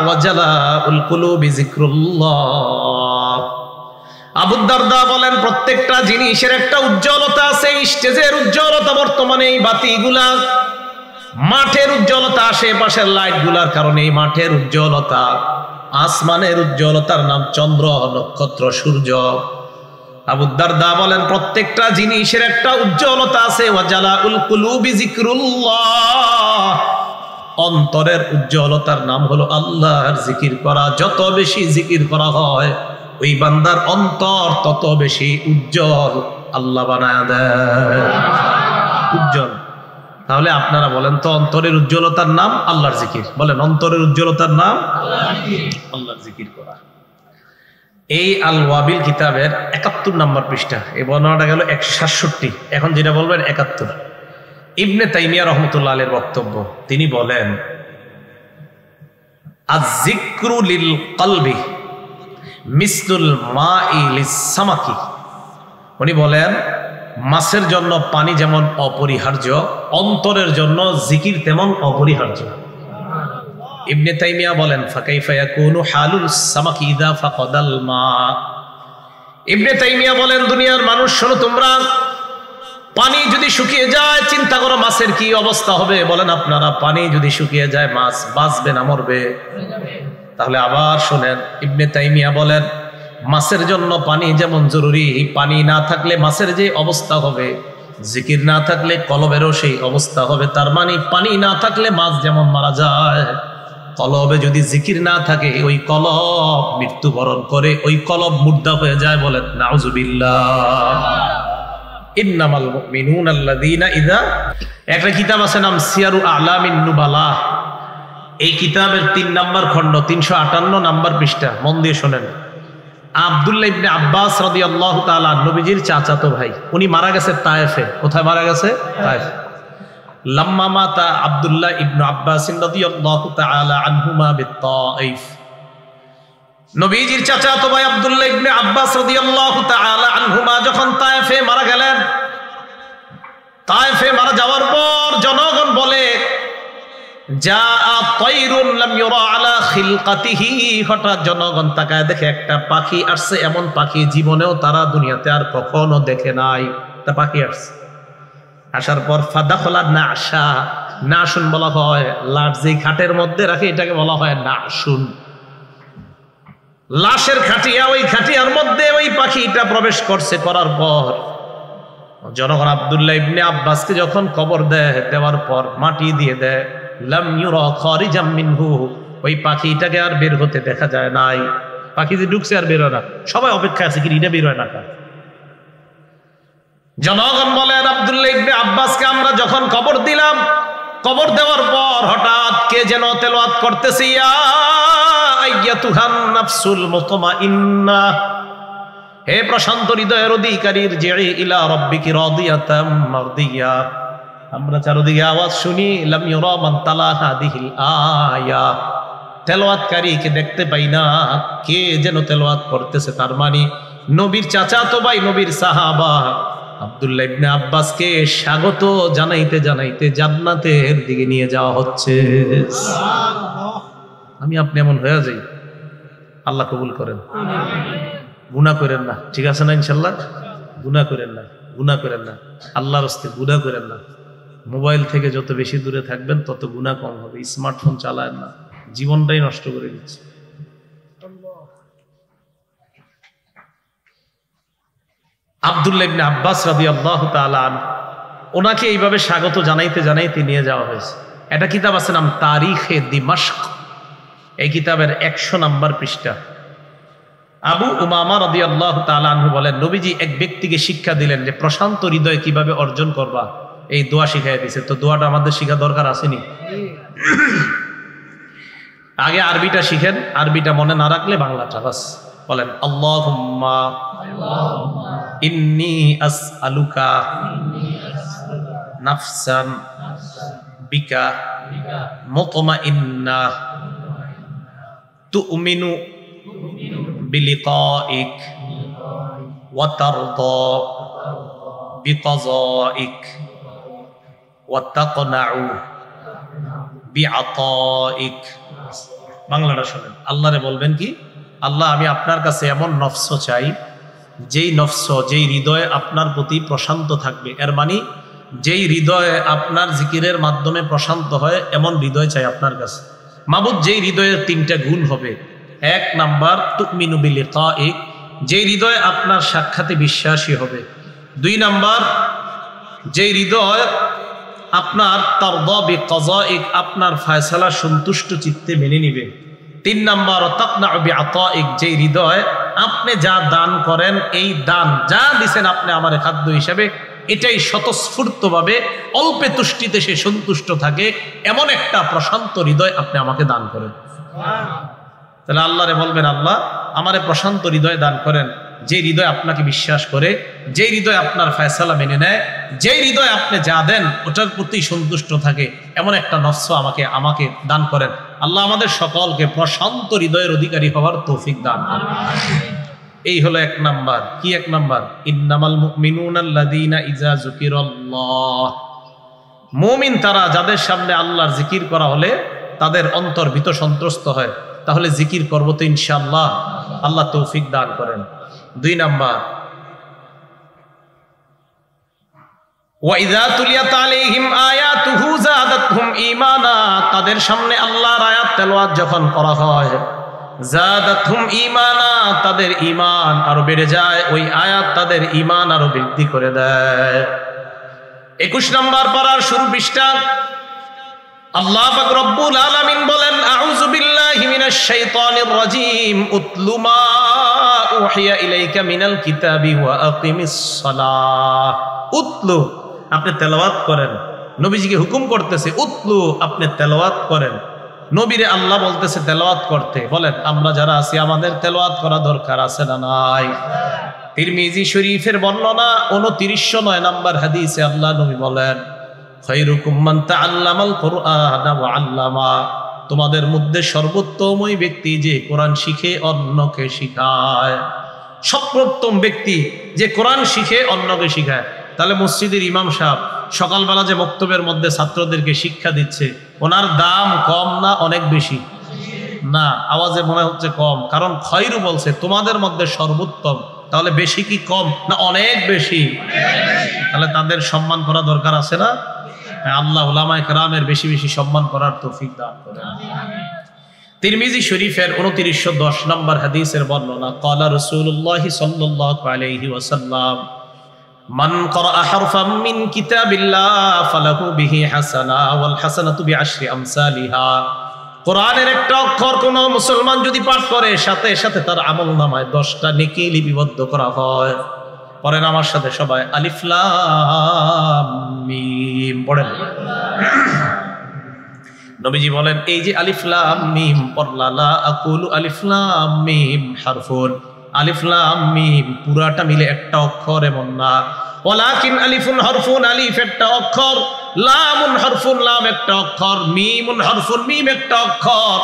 ওয়া জালাউল কুলুবি যিকরুল্লাহ। আবু দারদা বলেন প্রত্যেকটা জিনিসের একটা উজ্জ্বলতা আছে। স্টেজের উজ্জ্বলতা বর্তমানে এই বাতিগুলা, মাঠের উজ্জ্বলতা, আশেপাশের লাইট গুলার কারণে এই মাঠের উজ্জ্বলতা, আসমানের উজ্জ্বলতার নাম চন্দ্র, নক্ষত্র, সূর্য। আবু দারদা বলেন প্রত্যেকটা জিনিসের একটা উজ্জ্বলতা আছে। ওয়া জালাউল কুলুবি যিকরুল্লাহ, অন্তরের উজ্জ্বলতার নাম হলো আল্লাহর জিকির করা। যত বেশি জিকির করা হয় ওই বান্দার অন্তর তত বেশি উজ্জ্বল আল্লাহ বানায় দেয়, উজ্জ্বল। তাহলে আপনারা বলেন তো অন্তরের উজ্জ্বলতার নাম আল্লাহর জিকির। বলেন অন্তরের উজ্জ্বলতার নাম আল্লাহর জিকির করা। এই আল ওয়াবিল কিতাবের ৭১ নম্বর পৃষ্ঠা, এই বর্ণনাটা গেল ১৬৭। এখন যেটা বলবেন ৭১। ইবনে তাইমিয়া রাহমাতুল্লাহ আলাইহির বক্তব্য, তিনি বলেন আয-যিকরু লিল কলবি মিসলুল মাই লিস-সামাকি। উনি বলেন মাছের জন্য পানি যেমন অপরিহার্য, অন্তরের জন্য জিকির তেমন অপরিহার্য। ইবনে তাইমিয়া বলেন ফাকাইফা ইয়াকুনু হালুল সামাকি ইযা ফাকাদাল মা। ইবনে তাইমিয়া বলেন দুনিয়ার মানুষ শোনো তোমরা, পানি যদি শুকিয়ে যায় চিন্তা করো মাছের কি অবস্থা হবে। বলেন আপনারা, পানি যদি শুকিয়ে যায় মাছ বাঁচবে না মরবে? তাহলে আবার শোনেন, ইবনে তাইমিয়া বলেন মাছের জন্য পানি যেমন জরুরি, পানি না থাকলে মাছের যে অবস্থা হবে, জিকির না থাকলে কলবেরও সেই অবস্থা হবে। তার মানে পানি না থাকলে মাছ যেমন মারা যায়, কলবে যদি জিকির না থাকে ওই কলব মৃত্যুবরণ করে, ওই কলব মুর্দা হয়ে যায়। বলেন নাউজুবিল্লাহ। ইন্নামাল মুমিনুনা আল্লাযীনা ইযা, একটা কিতাব আছে নাম সিয়ারু আলামিন নুবালা, এই কিতাবের 3 নম্বর খণ্ড 358 নম্বর পৃষ্ঠা, মন দিয়ে শোনেন। আব্দুল্লাহ ইবনে আব্বাস রাদিয়াল্লাহু তাআলা, নবীজির চাচাতো ভাই, উনি মারা গেছে তায়েফে। কোথায় মারা গেছে? তায়েফ। লাম্মা মাতা আব্দুল্লাহ ইবনে আব্বাস রাদিয়াল্লাহু তাআলা আনহুমা বিত্তাইফ, নবীজির চাচাতো ভাই আব্দুল্লাহ ইবনে আব্বাস রাদিয়াল্লাহু তাআলা আনহুমা যখন তায়েফে মারা গেলেন, তায়েফে মারা যাওয়ার পর জনগণ বলে জাআ তায়রুন লাম ইউরা আলা খিলকাতিহি, হঠাৎ জনগণ তাকায় দেখে একটা পাখি আসছে, এমন পাখি জীবনেও তারা দুনিয়াতে আর কখনো দেখে নাই। তা পাখি আসছে, আসার পর ফাদাখলা নাশা, নাশুন বলা হয় লাশ যেই খাটের মধ্যে রাখে এটাকে বলা হয় নাশুন। লাশের খাটিয়া, ওই খাটিয়ার মধ্যে ওই পাখিটা প্রবেশ করছে। করার পর জনগণ আব্দুল্লাহ ইবনে আব্বাসকে যখন কবর দেয়, দেওয়ার পর মাটি দিয়ে দেয়, লাম ইউরা খারিজাম মিনহু, ওই পাখিটাকে আর বের হতে দেখা যায় নাই। পাখি যে ঢুকছে আর বের হয় না, সবাই অপেক্ষা আছে কি এটা বের হয় না। জনগণ বলেন আব্দুল্লাহ ইবনে আব্বাসকে আমরা যখন কবর দিলাম, কবর দেওয়ার পর হঠাৎ কে যেন তেলাওয়াত করতেছে, ইয়া আইয়াতুহান নাফসুল মুতমাইন্না, হে প্রশান্ত হৃদয়ের অধিকারীর জিই ইলা রাব্বিকি রাদিয়াতাম মারদিয়া। আমরা চারদিকে আওয়াজ শুনি লাম ইউরা মান তালা হাদিহিল আয়া, তেলাওয়াতকারীকে দেখতে পাই না, কে যেন তেলাওয়াত করতেছে। তার মানে নবীর চাচাতো ভাই, নবীর সাহাবা আব্দুল্লাহ ইবনে আব্বাসকে স্বাগত জানাইতে জানাইতে জান্নাতের দিকে নিয়ে যাওয়া হচ্ছে। আমি আপনি এমন হয়ে যাই, আল্লাহ কবুল করেন। গুনাহ করেন না, ঠিক আছে না? ইনশাল্লাহ গুনাহ করেন না, গুনাহ করেন না, আল্লাহর রাস্তে গুনাহ করেন না। মোবাইল থেকে যত বেশি দূরে থাকবেন তত গুনাহ কম হবে। স্মার্টফোন চালায় না, জীবনটাই নষ্ট করে দিচ্ছে। আব্দুল্লাহ ইবনে আব্বাস রাদিয়াল্লাহু তাআলা আনহু, ওনাকে এইভাবে স্বাগত জানাইতে জানাইতে নিয়ে যাওয়া হয়েছে। একটা কিতাব আছে নাম তারিখে দিমাশক, এই কিতাবের 100 নম্বর পৃষ্ঠা। আবু উমামা রাদিয়াল্লাহু তাআলা আনহু বলেন, নবীজি এক ব্যক্তিকে শিক্ষা দিলেন যে প্রশান্ত হৃদয় কিভাবে অর্জন করবা, এই দোয়া শিখাই দিয়েছে। তো দোয়াটা আমাদের শিখা দরকার আসেনি? আগে আরবিটা শিখেন, আরবিটা মনে না রাখলে বাংলাটা বাস বলেন। আল্লাহুম্মা ইন্নী আসআলুকা নাফসান বিকা মুতমাইন্না তুমিনু বিলিকাইক ওয়া তারদা বিকাযাইক ওয়া তাকনাউ বিআতাইক। বাংলাটা শুনেন, আল্লাহরে বলবেন কি, আল্লাহ আমি আপনার কাছে এমন নফস চাই, যেই নফস, যেই হৃদয়ে আপনার প্রতি প্রশান্ত থাকবে। এর মানে যেই হৃদয়ে আপনার জিকিরের মাধ্যমে প্রশান্ত হয়, এমন হৃদয় চাই আপনার কাছে। মাবুদ, যেই হৃদয়ের 3টা গুণ হবে। 1 নাম্বার তুমিনু বিলিকাইক, যেই হৃদয় আপনার সাক্ষাতে বিশ্বাসী হবে। 2 নাম্বার, যেই হৃদয় আপনার তারদা বিকাযাইক, আপনার ফয়সালা সন্তুষ্ট চিত্তে মেনে নিবে। 3 নাম্বার তাকনাউ বিআতাইক, যেই হৃদয় আপনি যা দান করেন, এই দান যা দিবেন আপনি আমার খাদ্য হিসাবে, এটাই স্বতঃস্ফূর্তভাবে অল্পে তুষ্টিতে সে সন্তুষ্ট থাকে, এমন একটা প্রশান্ত হৃদয় আপনি আমাকে দান করেন। তাহলে আল্লাহরে বলবেন, আল্লাহ আমারে প্রশান্ত হৃদয় দান করেন, যে হৃদয় আপনাকে বিশ্বাস করে, যে হৃদয় আপনার ফয়সালা মেনে নেয়, যে হৃদয় আপনি যা দেন ওটার প্রতি সন্তুষ্ট থাকে, এমন একটা নফস আমাকে দান করেন। আল্লাহ আমাদের সকলকে প্রশান্ত হৃদয়ের অধিকারী হওয়ার তৌফিক দান করেন। এই হলো 1 নাম্বার। কি 1 নাম্বার? ইন্নামাল মুমিনুনা আল্লাযীনা ইযা যুকিরাল্লাহ, মুমিন তারা যাদের সামনে আল্লাহর জিকির করা হলে তাদের অন্তর ভীত সন্ত্রস্ত হয়। তাহলে জিকির করব তো ইনশাআল্লাহ, আল্লাহ তৌফিক দান করেন। 2 নাম্বার, ওয়াইযা তুলিয়াত আলাইহিম আয়াতুহু যাদাতহুম ঈমানা, তাদের সামনে আল্লাহর আয়াত তেলাওয়াত যখন করা হয়, যাদাতহুম ঈমানা, তাদের ঈমান আরো বেড়ে যায়, ওই আয়াত তাদের ঈমান আরো বৃদ্ধি করে দেয়। 21 নম্বর পারার শুরু পৃষ্ঠা আল্লাহ পাক রব্বুল আলামিন বলেন, আউযু বিল্লাহি মিনাশ শাইতানির রাজীম, উতলু মা উহিয়া ইলাইকা মিনাল কিতাবি ওয়া আকিমিস সালাহ। উতলু, আপনি তেলাওয়াত করেন। নবীজিকে হুকুম করতেছে উতলু, আপনি তেলাওয়াত করেন। নবীরে আল্লাহ বলতেছে তেলাওয়াত করতে। বলেন আমরা যারা আছি আমাদের তেলাওয়াত করা দরকার আছে না নাই? তিরমিজি শরীফের বর্ণনা 2909 নম্বর হাদিসে আল্লাহ নবী বলেন, খায়রুকুম মান তাআল্লামাল কুরআনা ওয়া আল্লামা, তোমাদের মধ্যে সর্বোত্তম ওই ব্যক্তি যে কোরআন শিখে অন্যকে শিখায়। সর্বোত্তম ব্যক্তি যে কোরআন শিখে অন্যকে শিখায়। তাহলে মসজিদের ইমাম সাহেব সকালবেলা যে বক্তব্যের মধ্যে ছাত্রদেরকে শিক্ষা দিচ্ছে, ওনার দাম কম না অনেক বেশি? না, আওয়াজে মনে হচ্ছে কম, কারণ খয়রু বলছে তোমাদের মধ্যে সর্বোত্তম। তাহলে বেশি কি কম না অনেক বেশি? তাহলে তাদের সম্মান করা দরকার আছে না? আল্লাহ উলামায়ে কেরামের বেশি বেশি সম্মান করার তৌফিক দান করেন। তিরমিজি শরীফের 2910 নম্বর হাদিসের বর্ণনা, ক্বালা রাসূলুল্লাহ সাল্লাল্লাহু আলাইহি ওয়াসাল্লাম, মান ক্বারা হারফাম মিন কিতাবিল্লাহ ফালাহু বিহি হাসানা ওয়াল হাসানাতু বিআশরি আমসালিহা। কোরআনের একটা অক্ষর কোন মুসলমান যদি পাঠ করে, সাথে সাথে তার আমলনামায় 10টা নেকি লিপিবদ্ধ করা হয়। পড়েন আমার সাথে সবাই, আলিফ লাম মিম পড়েন। নবীজি বলেন, এই যে আলিফ লাম মিম পড়লা, লা আকুলু আলিফ লাম মিম হারফুন, আলিফ লাম মিম পুরাটা মিলে একটা অক্ষর এমন না, ওয়ালাকিন আলিফুন হরফুন, আলিফ একটা অক্ষর, লামুন হরফুন, লাম একটা অক্ষর, মিমুন হরফুন, মিম একটা অক্ষর।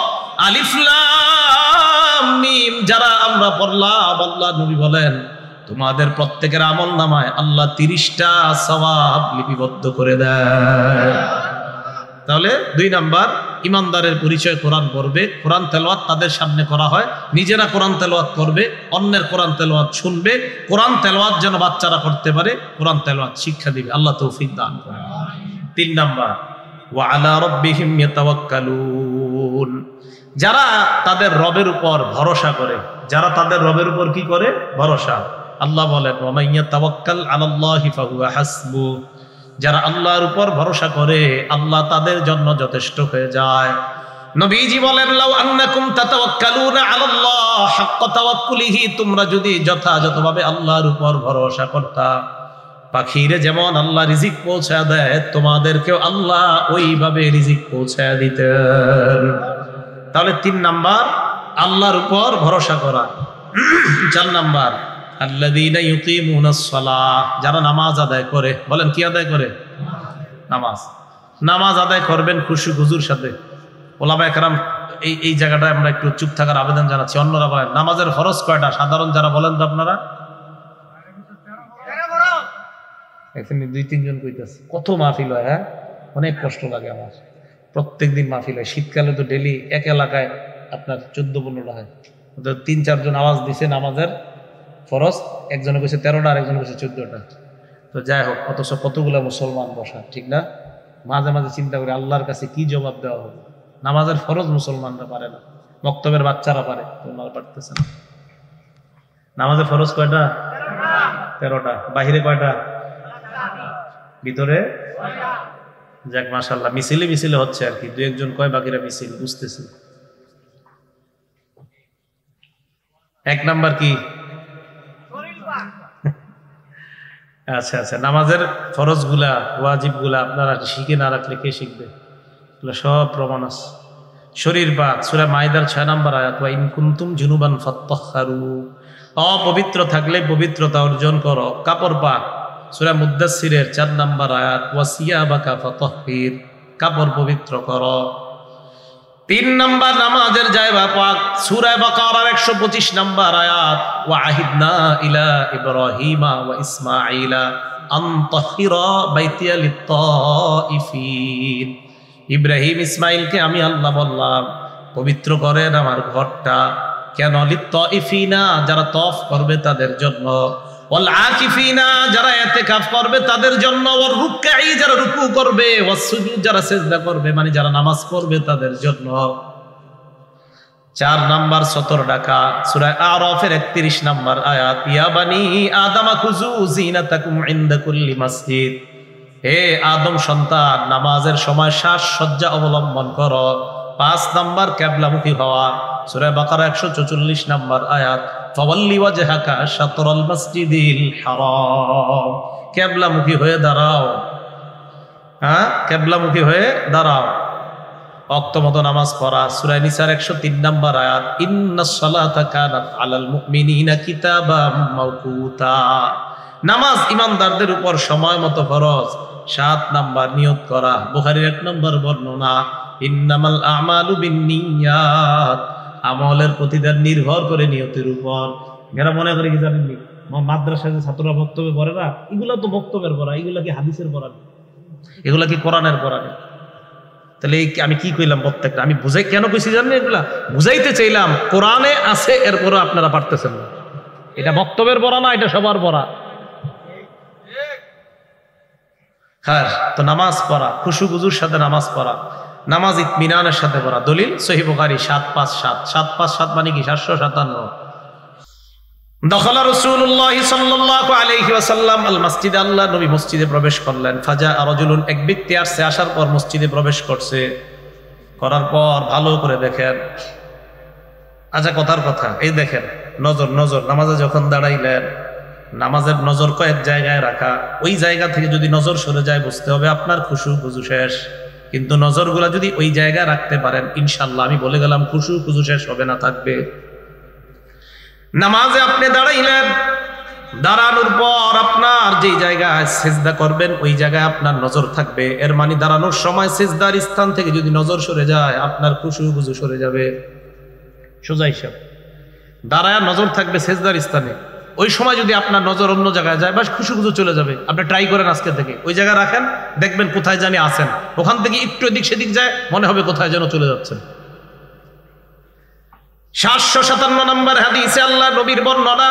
আলিফ লাম মিম যারা আমরা পড়লাম, আল্লাহ নবী বলেন তোমাদের প্রত্যেকের আমল নামায় আল্লাহ 30টা সওয়াব লিপিবদ্ধ করে দেয়। তাহলে 2 নাম্বার, ইমানদারের পরিচয় কোরআন পড়বে, কোরআন তেলাওয়াত তাদের সামনে করা হয়, নিজেরা কোরআন তেলাওয়াত করবে, অন্যের কোরআন তেলাওয়াত শুনবে, কোরআন তেলাওয়াত যেন বাচ্চারা করতে পারে, কোরআন তেলাওয়াত শিক্ষা দিবে। আল্লাহ তৌফিক দান করেন। 3 নাম্বার, ওয়া আলা রাব্বিহিম ইয়াতাওয়াক্কালুন, যারা তাদের রবের উপর ভরসা করে, যারা তাদের রবের উপর কি করে? ভরসা। আল্লাহ বলেন, ওয়া মান ইয়াতাওয়াক্কাল আলাল্লাহি ফাহুয়া হাসবু, যারা আল্লাহর উপর ভরসা করে আল্লাহ তাদের জন্য যথেষ্ট হয়ে যায়। নবীজি বলেন, লাউ আন্নাকুম তাতাওয়াক্কালুনা আলাল্লাহ হাক্কা তাওয়াক্কুলিহি, তোমরা যদি যথাযথভাবে আল্লাহর উপর ভরসা করতা, পাখিরে যেমন আল্লাহ রিজিক পৌঁছায় দেয়, তোমাদেরকেও আল্লাহ ওইভাবে রিজিক পৌঁছায় দিতেন। তাহলে 3 নাম্বার আল্লাহর উপর ভরসা করা। 4 নাম্বার, আল্লাযীনা ইউকিমুনাস সালাহ, যারা নামাজ আদায় করে। বলেন কি আদায় করে? নামাজ। নামাজ আদায় করবেন খুশু খুজুর সাথে। ওলামায়ে কেরাম এই জায়গাটায় আমরা একটু চুপ থাকার আবেদন জানাচ্ছি। অন্যরা বলেন নামাজের ফরজ কয়টা? সাধারণ যারা বলেন তো আপনারা, এখানে 2-3 জন কইতাছে। কত মাহফিল হয়, হ্যাঁ, অনেক কষ্ট লাগে আমার। প্রত্যেকদিন মাহফিল হয়। শীতকালে তো ডেলি এক এলাকায় আপনার 14-15টা হয়। 3-4 জন আওয়াজ দিছে নামাজের ফরজ, একজনে কইছে 13টা আর একজনে কইছে 14টা। তো যাই হোক, অথচ কতগুলো মুসলমান বসা, ঠিক না? মাঝে মাঝে চিন্তা করি আল্লাহর কাছে কি জবাব দেওয়া হবে। নামাজের ফরজ মুসলমানরা পারে না, মক্তবের বাচ্চারা পারে, তোমরা পারতেছে না। নামাজের ফরজ কয়টা? 13টা। বাহিরে কয়টা? ভিতরে? যাক মাশাআল্লাহ, মিছিলে মিছিলে হচ্ছে আর কি। 2-1 জন কয় বাকিরা মিছিল, বুঝতেছি। 1 নাম্বার কি? আচ্ছা আচ্ছা, নামাজের ফরজ গুলা, ওয়াজিব গুলা আপনারা শিখে না রাখলে কে শিখবে? সব প্রমাণ আছে। শরীর পাক, সূরা মাইদার 6 নম্বর আয়াত, ওয়া ইন কুনতুম জুনুবান ফাত্তাহহারু, অপবিত্র থাকলে পবিত্রতা অর্জন করো। কাপড় পাক, সূরা মুদ্দাসসিরের 4 নম্বর আয়াত, ওয়া সিয়াবাকা ফাতাহহির, কাপড় পবিত্র করো। 3 নম্বর নামাজের জায়গা পাক, সূরা বাকারার 125 নম্বর আয়াত, ওয়া আহিদনা ইলা ইব্রাহিমা ওয়া ইসমাঈলা আন তাহহিরা বাইতিয়া লিত-তাইফিন, ইব্রাহিম ইসমাইলকে আমি আল্লাহ বললাম পবিত্র করেন আমার ঘরটা। কেন? লিত-তাইফিনা, যারা তওয়াফ করবে তাদের জন্য। ওয়াল আকিফিনা যারা ইতিকাফ করবে তাদের জন্য, ওয়ার রুকআই যারা রুকু করবে, ওয়াস সুজুদ যারা সিজদা করবে মানে যারা নামাজ পড়বে তাদের জন্য। 4 নাম্বার সতর ডাকা সূরা আরাফের 31 নাম্বার আয়াত, ইয়া বানি আদম খুযু জিনাতাকুম ইনদা কুল্লি মসজিদ, হে আদম সন্তান নামাজের সময় সাজসজ্জা অবলম্বন করো। 5 নাম্বার কিবলামুখী হওয়া সূরা বাকারা 144 নাম্বার আয়াত, ফাওয়াল্লি ওয়াজহাকা শাতরাল মসজিদিল হারাম, কিবলামুখী হয়ে দাঁড়াও, হ্যাঁ কিবলামুখী হয়ে দাঁড়াও। ওয়াক্ত মতো নামাজ পড়া সূরা নিসার 103 নাম্বার আয়াত, ইন্নাস সালাতা কানাত আলাল মুমিনিনা কিতাবাম মাওকুতা, নামাজ ইমানদারদের উপর সময় মতো ফরজ। 7 নাম্বার নিয়ত করা, বুখারীর 1 নম্বর বর্ণনা, ইন্নামাল আমালু বিন্নিয়াত, আমলের প্রতিদান নির্ভর করে নিয়তের উপর। এরা মনে করে কি জানেননি, মাদ্রাসায় যে ছাত্ররা বক্তব্য পড়ে না, এগুলা তো বক্তব্যের পড়া, এগুলা কি হাদিসের পড়া, এগুলা কি কোরআনের পড়া? তাহলে আমি কি কইলাম প্রত্যেকটা, আমি বুঝাই কেন কইছি জানেন, এগুলা বুঝাইতে চাইলাম কোরআনে আছে, এরপরও আপনারা পারতেছেন না। এটা বক্তব্যের পড়া না, এটা সবার পড়া। হ্যাঁ, তো নামাজ পড়া, খুশু গুজুর সাথে নামাজ পড়া, নামাজ ইতমিনানের সাথে পড়া। দলিল সহিহ বুখারী 757, 757 মানে কি 757। দখলা রাসূলুল্লাহ সাল্লাল্লাহু আলাইহি ওয়াসাল্লাম আল মসজিদ, আল্লাহ নবী মসজিদে প্রবেশ করলেন। ফাজা রাজুলুন, এক ব্যক্তি আসছে, আসার পর মসজিদে প্রবেশ করছে, করার পর ভালো করে দেখেন। আচ্ছা কথার কথা, এই দেখেন নজর, নজর নামাজে যখন দাঁড়াইলেন, নামাজের নজর কয়েক জায়গায় রাখা, ওই জায়গা থেকে যদি নজর সরে যায় বুঝতে হবে আপনার খুশু খুজু শেষ। কিন্তু নজরগুলা যদি ওই জায়গায় রাখতে পারেন ইনশাআল্লাহ আমি বলে গেলাম খুশু খুজু শেষ হবে না, থাকবে। নামাজে আপনি দাঁড়াইলেন, দাঁড়ানোর পর আপনার যে জায়গায় সিজদা করবেন ওই জায়গায় আপনার নজর থাকবে। এর মানে দাঁড়ানোর সময় সিজদার স্থান থেকে যদি নজর সরে যায় আপনার খুশু খুজু সরে যাবে। সোজা হিসাব, দাঁড়ায় নজর থাকবে সিজদার স্থানে, ওই সময় যদি আপনার নজর অন্য জায়গায় যায় বাস খুশু খুজু চলে যাবে। আপনি ট্রাই করেন আজকে থেকে, ওই জায়গায় রাখেন, দেখবেন কোথায় জানি আছেন, ওখান থেকে একটু এদিক সেদিক যায় মনে হবে কোথায় যেন চলে যাচ্ছেন। 757 নম্বর হাদিসে আল্লাহ নবীর বর্ণনা,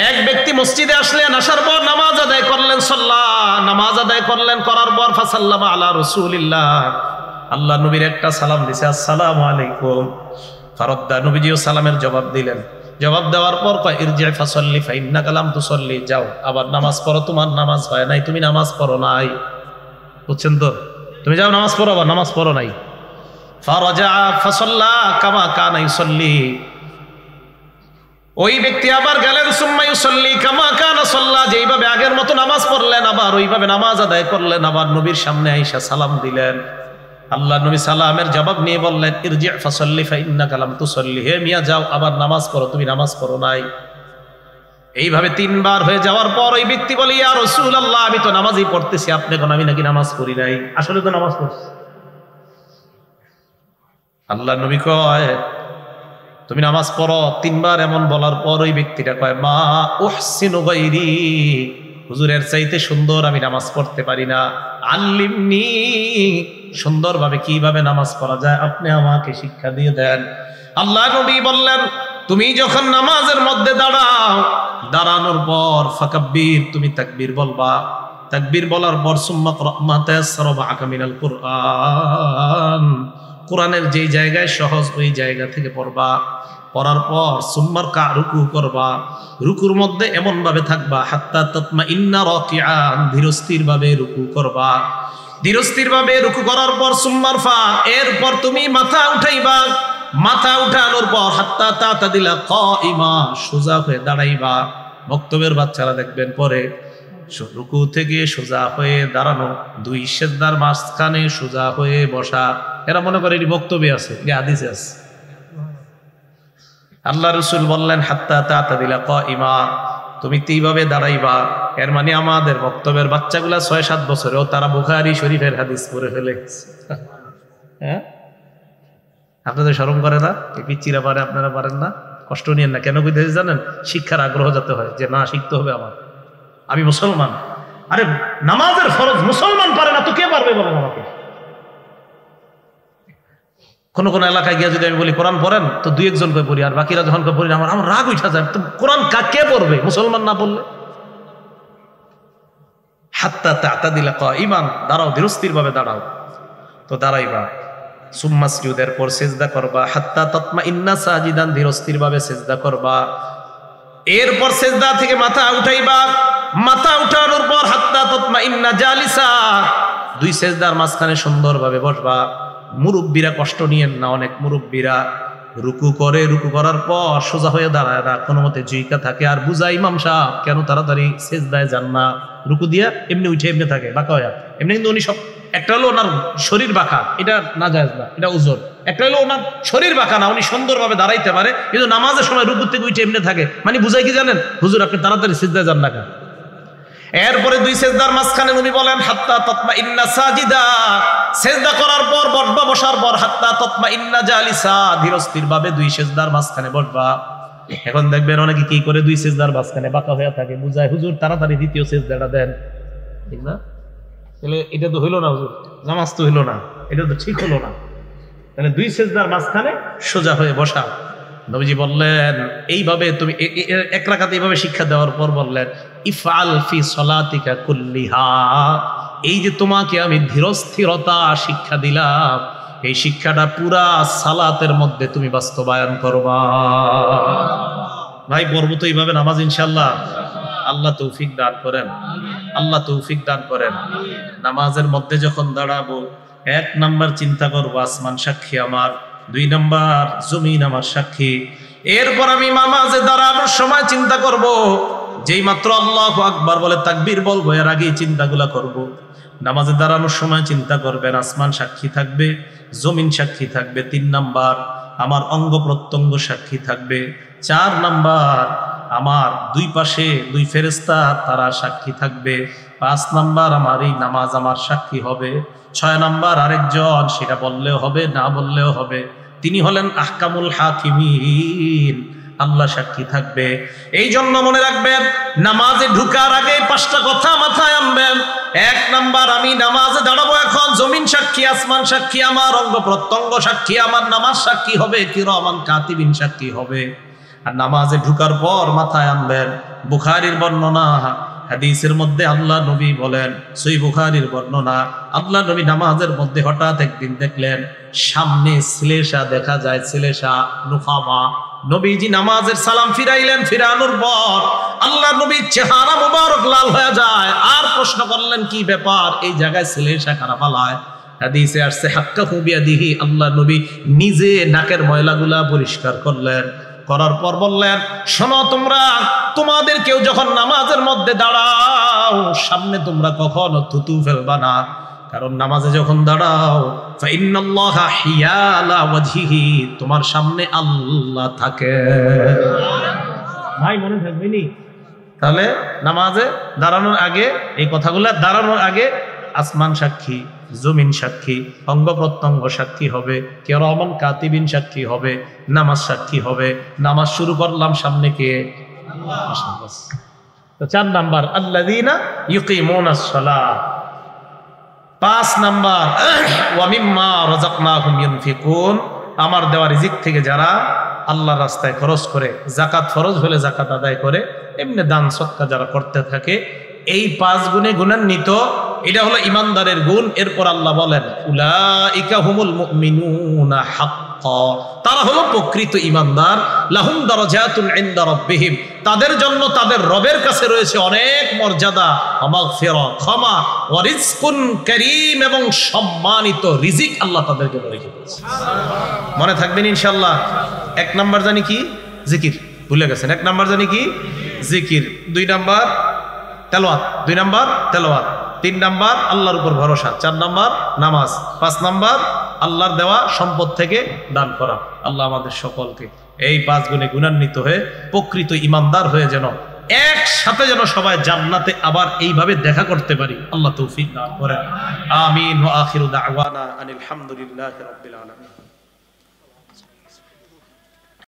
এক ব্যক্তি মসজিদে আসলেন, আসার পর নামাজ আদায় করলেন, নামাজ আদায় করলেন, করার পর ফাসাল্লামা আলা রাসূলিল্লাহ, আল্লাহ নবীর একটা সালাম দিছে, আসসালামু আলাইকুম। ফারদ্দা, নবীজিও সালামের জবাব দিলেন। জবাব দেওয়ার পর কয় ইরজি ফাসাল্লি ফাইন্নাকা লাম তুসাল্লি, যাও আবার নামাজ পড়ো, তোমার নামাজ হয় নাই, তুমি নামাজ পড়ো নাই। বুঝছেন তো, তুমি যাও নামাজ পড়ো, আবার নামাজ পড়ো নাই। ফারাজা ফাসাল্লা কামা কানা ইউসাল্লি, ওই ব্যক্তি আবার গেলেন, সুম্মা ইউসাল্লি কামা কানা সাল্লা, যেইভাবে আগের মতো নামাজ পড়লেন আবার ওইভাবে নামাজ আদায় করলেন, আবার নবীর সামনে আইসা সালাম দিলেন। আল্লাহ নবী সালামের জবাব নিয়ে বললেন ইরজি ফাসাল্লি ফাইন্নাকা লাম তুসাল্লি, হে মিয়া যাও আবার নামাজ পড়ো, তুমি নামাজ পড়ো নাই। এইভাবে 3 বার হয়ে যাওয়ার পর ওই ব্যক্তি বলে ইয়া রাসূলুল্লাহ, আমি তো নামাজই পড়তেছি, আপনি কোন আমি নাকি নামাজ পড়ি নাই? আসলে তো নামাজ পড়ছি। আল্লাহ নবী কয় তুমি নামাজ পড়ো। 3 বার এমন বলার পর ওই ব্যক্তিটা কয় মা উহসিনু গায়রি, হুজুরের চাইতে সুন্দর আমি নামাজ পড়তে পারি না, আল্লিমনি, সুন্দরভাবে কিভাবে নামাজ পড়া যায় আপনি আমাকে শিক্ষা দিয়ে দেন। আল্লাহ নবী বললেন তুমি যখন নামাজের মধ্যে দাঁড়াও, দাঁড়ানোর পর ফাকাব্বির, তুমি তাকবীর বলবা, তাকবীর বলার পর সুম্মা ক্রা মা তায়াসসারা মাআকা মিনাল কুরআন, কোরআনের যেই জায়গায় সহজ ওই জায়গা থেকে পড়বা। পড়ার পর সুম্মার কা, রুকু করবা, রুকুর মধ্যে এমন ভাবে থাকবা হাত্তা তাতমাইন্না রাকিআন, ধীরস্থির ভাবে রুকু করবা। ধীরস্থির ভাবে রুকু করার পর সুম্মার ফা, এরপর তুমি মাথা উঠাইবা, মাথা উঠানোর পর হাত্তা তাতাদিলা কাইমা, সোজা হয়ে দাঁড়াইবা। বক্তব্যের বাচ্চারা দেখবেন পরে রুকু থেকে সোজা হয়ে দাঁড়ানো, 2 সিজদার মাঝখানে সোজা হয়ে বসা। এরা মনে করে এটি বক্তব্য আছে, এটি হাদিসে আছে। আল্লাহ রাসূল বললেন হাত্তা তাতাদিলা কাইমা, তুমি এইভাবে দাঁড়াইবা। এর মানে আমাদের বক্তব্যের বাচ্চাগুলা 6-7 বছরেও তারা বুখারী শরীফের হাদিস পড়ে ফেলে। হ্যাঁ, আপনাদের শরম করে না? এই পিচ্চিরা পারে, আপনারা পারেন না? কষ্ট নিয়েন না। কেন কইতেছি জানেন? শিক্ষার আগ্রহ যাতে হয়, যে না শিখতে হবে আমার, আমি মুসলমান। আরে নামাজের ফরজ মুসলমান পারে না তো কে পারবে বলেন আমাকে? কোন কোন এলাকায় গিয়ে যদি আমি বলি কোরআন পড়েন, তো দুই একজন করে পড়ি, আর বাকিরা যখন পড়ি আমার রাগ উঠা যায়, তো কোরআন কে পড়বে মুসলমান না পড়লে? হাত্তা তা'তাদিলা কাইমান, দাঁড়াও, ধীরস্থির ভাবে দাঁড়াও। তো দাঁড়াইবা, সুম্মা সুজুদের পর সিজদা করবা, হাত্তা তাতমাইন্না সাজিদান, ধীরস্থির ভাবে সিজদা করবা। এরপর সিজদা থেকে মাথা উঠাইবা, মাথা উঠানোর পর হাত্তা তাতমাইন্না জালিসা, দুই সিজদার মাঝখানে সুন্দরভাবে বসবা। মুরব্বীরা কষ্ট নিয়েন না, অনেক মুরব্বীরা রুকু করে, রুকু করার পর সোজা হয়ে দাঁড়ায় না, কোনো মতে জুইকা থাকে, আর বুঝা ইমাম সাহেব কেন তাড়াতাড়ি সিজদায় যান না, রুকু দিয়া এমনি উঠে এমনি থাকে বাঁকা হয়ে। এমনি কিন্তু উনি সব, একটা হলো ওনার শরীর বাঁকা, এটা না জায়েজ না, এটা ওজর। একটা হলো ওনার শরীর বাঁকা না, উনি সুন্দরভাবে দাঁড়াইতে পারে, কিন্তু নামাজের সময় রুকু থেকে উঠে এমনি থাকে, মানে বুঝাই কি জানেন, হুজুর আপনি তাড়াতাড়ি সিজদায় যান না কেন? এরপরে দুই সিজদার মাঝখানে নবী বলেন হাত্তা তাতমাইন্না সাজিদা, সিজদা করার পর বসবা, বসার পর হাত্তা তাতমাইন্না জালিসা, ধীরস্থির ভাবে দুই সিজদার মাঝখানে বসবা। এখন দেখবেন অনেকে কি করে, দুই সিজদার মাঝখানে বাঁকা হয়ে থাকে, বুঝায় হুজুর তাড়াতাড়ি দ্বিতীয় সিজদাটা দেন, ঠিক না? তাহলে এটা তো হইলো না হুজুর, নামাজ তো হইলো না, এটা তো ঠিক হলো না। তাহলে দুই সিজদার মাঝখানে সোজা হয়ে বসা। নবীজি বললেন এইভাবে তুমি এক রাকাতে এইভাবে শিক্ষা দেওয়ার পর বললেন ইফআল ফি সলাতিকা কুল্লিহা, এই যে তোমাকে আমি ধীরস্থিরতা শিক্ষা দিলাম, এই শিক্ষাটা পুরা সালাতের মধ্যে তুমি বাস্তবায়ন করবা। ভাই পড়বো তো এইভাবে নামাজ ইনশাআল্লাহ। আল্লাহ তৌফিক দান করেন, আল্লাহ তৌফিক দান করেন। নামাজের মধ্যে যখন দাঁড়াবো, এক নাম্বার চিন্তা করবো আসমান সাক্ষী আমার, দুই নাম্বার জমিন আমার সাক্ষী। এরপর আমি নামাজে দাঁড়ানোর সময় চিন্তা করব, যেই মাত্র আল্লাহু আকবার বলে তাকবীর বলবো, এর আগেই চিন্তাগুলা করব। নামাজে দাঁড়ানোর সময় চিন্তা করবেন আসমান সাক্ষী থাকবে, জমিন সাক্ষী থাকবে, তিন নাম্বার আমার অঙ্গ প্রত্যঙ্গ সাক্ষী থাকবে, চার নাম্বার আমার দুই পাশে দুই ফেরেশতা তারা সাক্ষী থাকবে, পাঁচ নাম্বার আমার এই নামাজ আমার সাক্ষী হবে, ছয় নাম্বার আরেকজন, সেটা বললেও হবে না বললেও হবে, তিনি হলেন আহকামুল হাকিমিন, আল্লাহ সাক্ষী থাকবে। এই জন্য মনে রাখবেন, নামাজে ঢুকার আগে পাঁচটা কথা মাথায় আনবেন। এক নাম্বার, আমি নামাজে দাঁড়াবো, এখন জমিন সাক্ষী, আসমান সাক্ষী, আমার অঙ্গ প্রত্যঙ্গ সাক্ষী, আমার নামাজ সাক্ষী হবে, কিরামান কাতিবিন সাক্ষী হবে। আর নামাজে ঢুকার পর মাথায় আনবেন, বুখারীর বর্ণনা, হাদিসের মধ্যে আল্লাহ নবী বলেন, সহিহ বুখারীর বর্ণনা, আল্লাহ নবী নামাজের মধ্যে হঠাৎ একদিন দেখলেন সামনে শ্লেষা দেখা যায়, শ্লেষা নুখামা। নবীজি নামাজের সালাম ফিরাইলেন, ফিরানোর পর আল্লাহ নবীর চেহারা মুবারক লাল হয়ে যায়, আর প্রশ্ন করলেন কি ব্যাপার, এই জায়গায় শ্লেষা কারা ফালায়? হাদিসে আসছে হাক্কাহু বিয়াদিহি, আল্লাহ নবী নিজে নাকের ময়লাগুলা পরিষ্কার করলেন, করার পর বললেন, শোনো তোমরা, তোমাদের কেউ যখন নামাজের মধ্যে দাঁড়াও, সামনে তোমরা কখনো থুতু ফেলবা না, কারণ নামাজে যখন দাঁড়াও ফাইন্নাল্লাহা হিয়ালা ওয়াজহিহি, তোমার সামনে আল্লাহ থাকে। ভাই মনে থাকবে নি? তাহলে নামাজে দাঁড়ানোর আগে এই কথাগুলো, দাঁড়ানোর আগে আসমান সাক্ষী, জমিন সাক্ষী, অঙ্গ প্রত্যঙ্গ সাক্ষী হবে, কিরামান কাতিবিন সাক্ষী হবে, নামাজ সাক্ষী হবে। নামাজ শুরু করলাম, সামনে কে? আল্লাহ। তো চার নাম্বার আল্লাযীনা ইউকিমুনাস সালাহ। পাঁচ নাম্বার ওয়া মিম্মা রাযাকনাহুম ইউনফিকুন, আমার দেওয়া রিজিক থেকে যারা আল্লাহর রাস্তায় খরচ করে, যাকাত ফরজ হলে যাকাত আদায় করে, এমনি দান সদকা যারা করতে থাকে, এই পাঁচ গুণে গুণান্বিত, এটা হলো ইমানদারের গুণ। এরপর আল্লাহ বলেন উলাইকা হুমুল মুমিনুনা হাক্কা, তারা হলো প্রকৃত ইমানদার। লাহুম দারাজাতুন ইনদা রাব্বিহিম, তাদের জন্য তাদের রবের কাছে রয়েছে অনেক মর্যাদা, মাগফিরা, ক্ষমা, ওয়া রিজকুন কারীম, এবং সম্মানিত রিজিক আল্লাহ তাদের জন্য রেখে দিয়েছে। মনে থাকবেন ইনশাআল্লাহ। এক নাম্বার জানি কি? জিকির। ভুলে গেছেন? এক নাম্বার জানি কি? জিকির। দুই নাম্বার তেলাওয়াত, দুই নাম্বার তেলাওয়াত, তিন নাম্বার আল্লাহর উপর ভরসা, চার নাম্বার নামাজ, পাঁচ নাম্বার আল্লাহর দেওয়া সম্পদ থেকে দান করা। আল্লাহ আমাদের সকলকে এই পাঁচ গুণে গুণান্বিত হয়ে প্রকৃত ইমানদার হয়ে যেন একসাথে যেন সবাই জান্নাতে আবার এইভাবে দেখা করতে পারি, আল্লাহ তৌফিক দান করেন। আমিন। ওয়া আখিরু দাওয়ানা আনিল হামদুলিল্লাহি রাব্বিল আলামিন।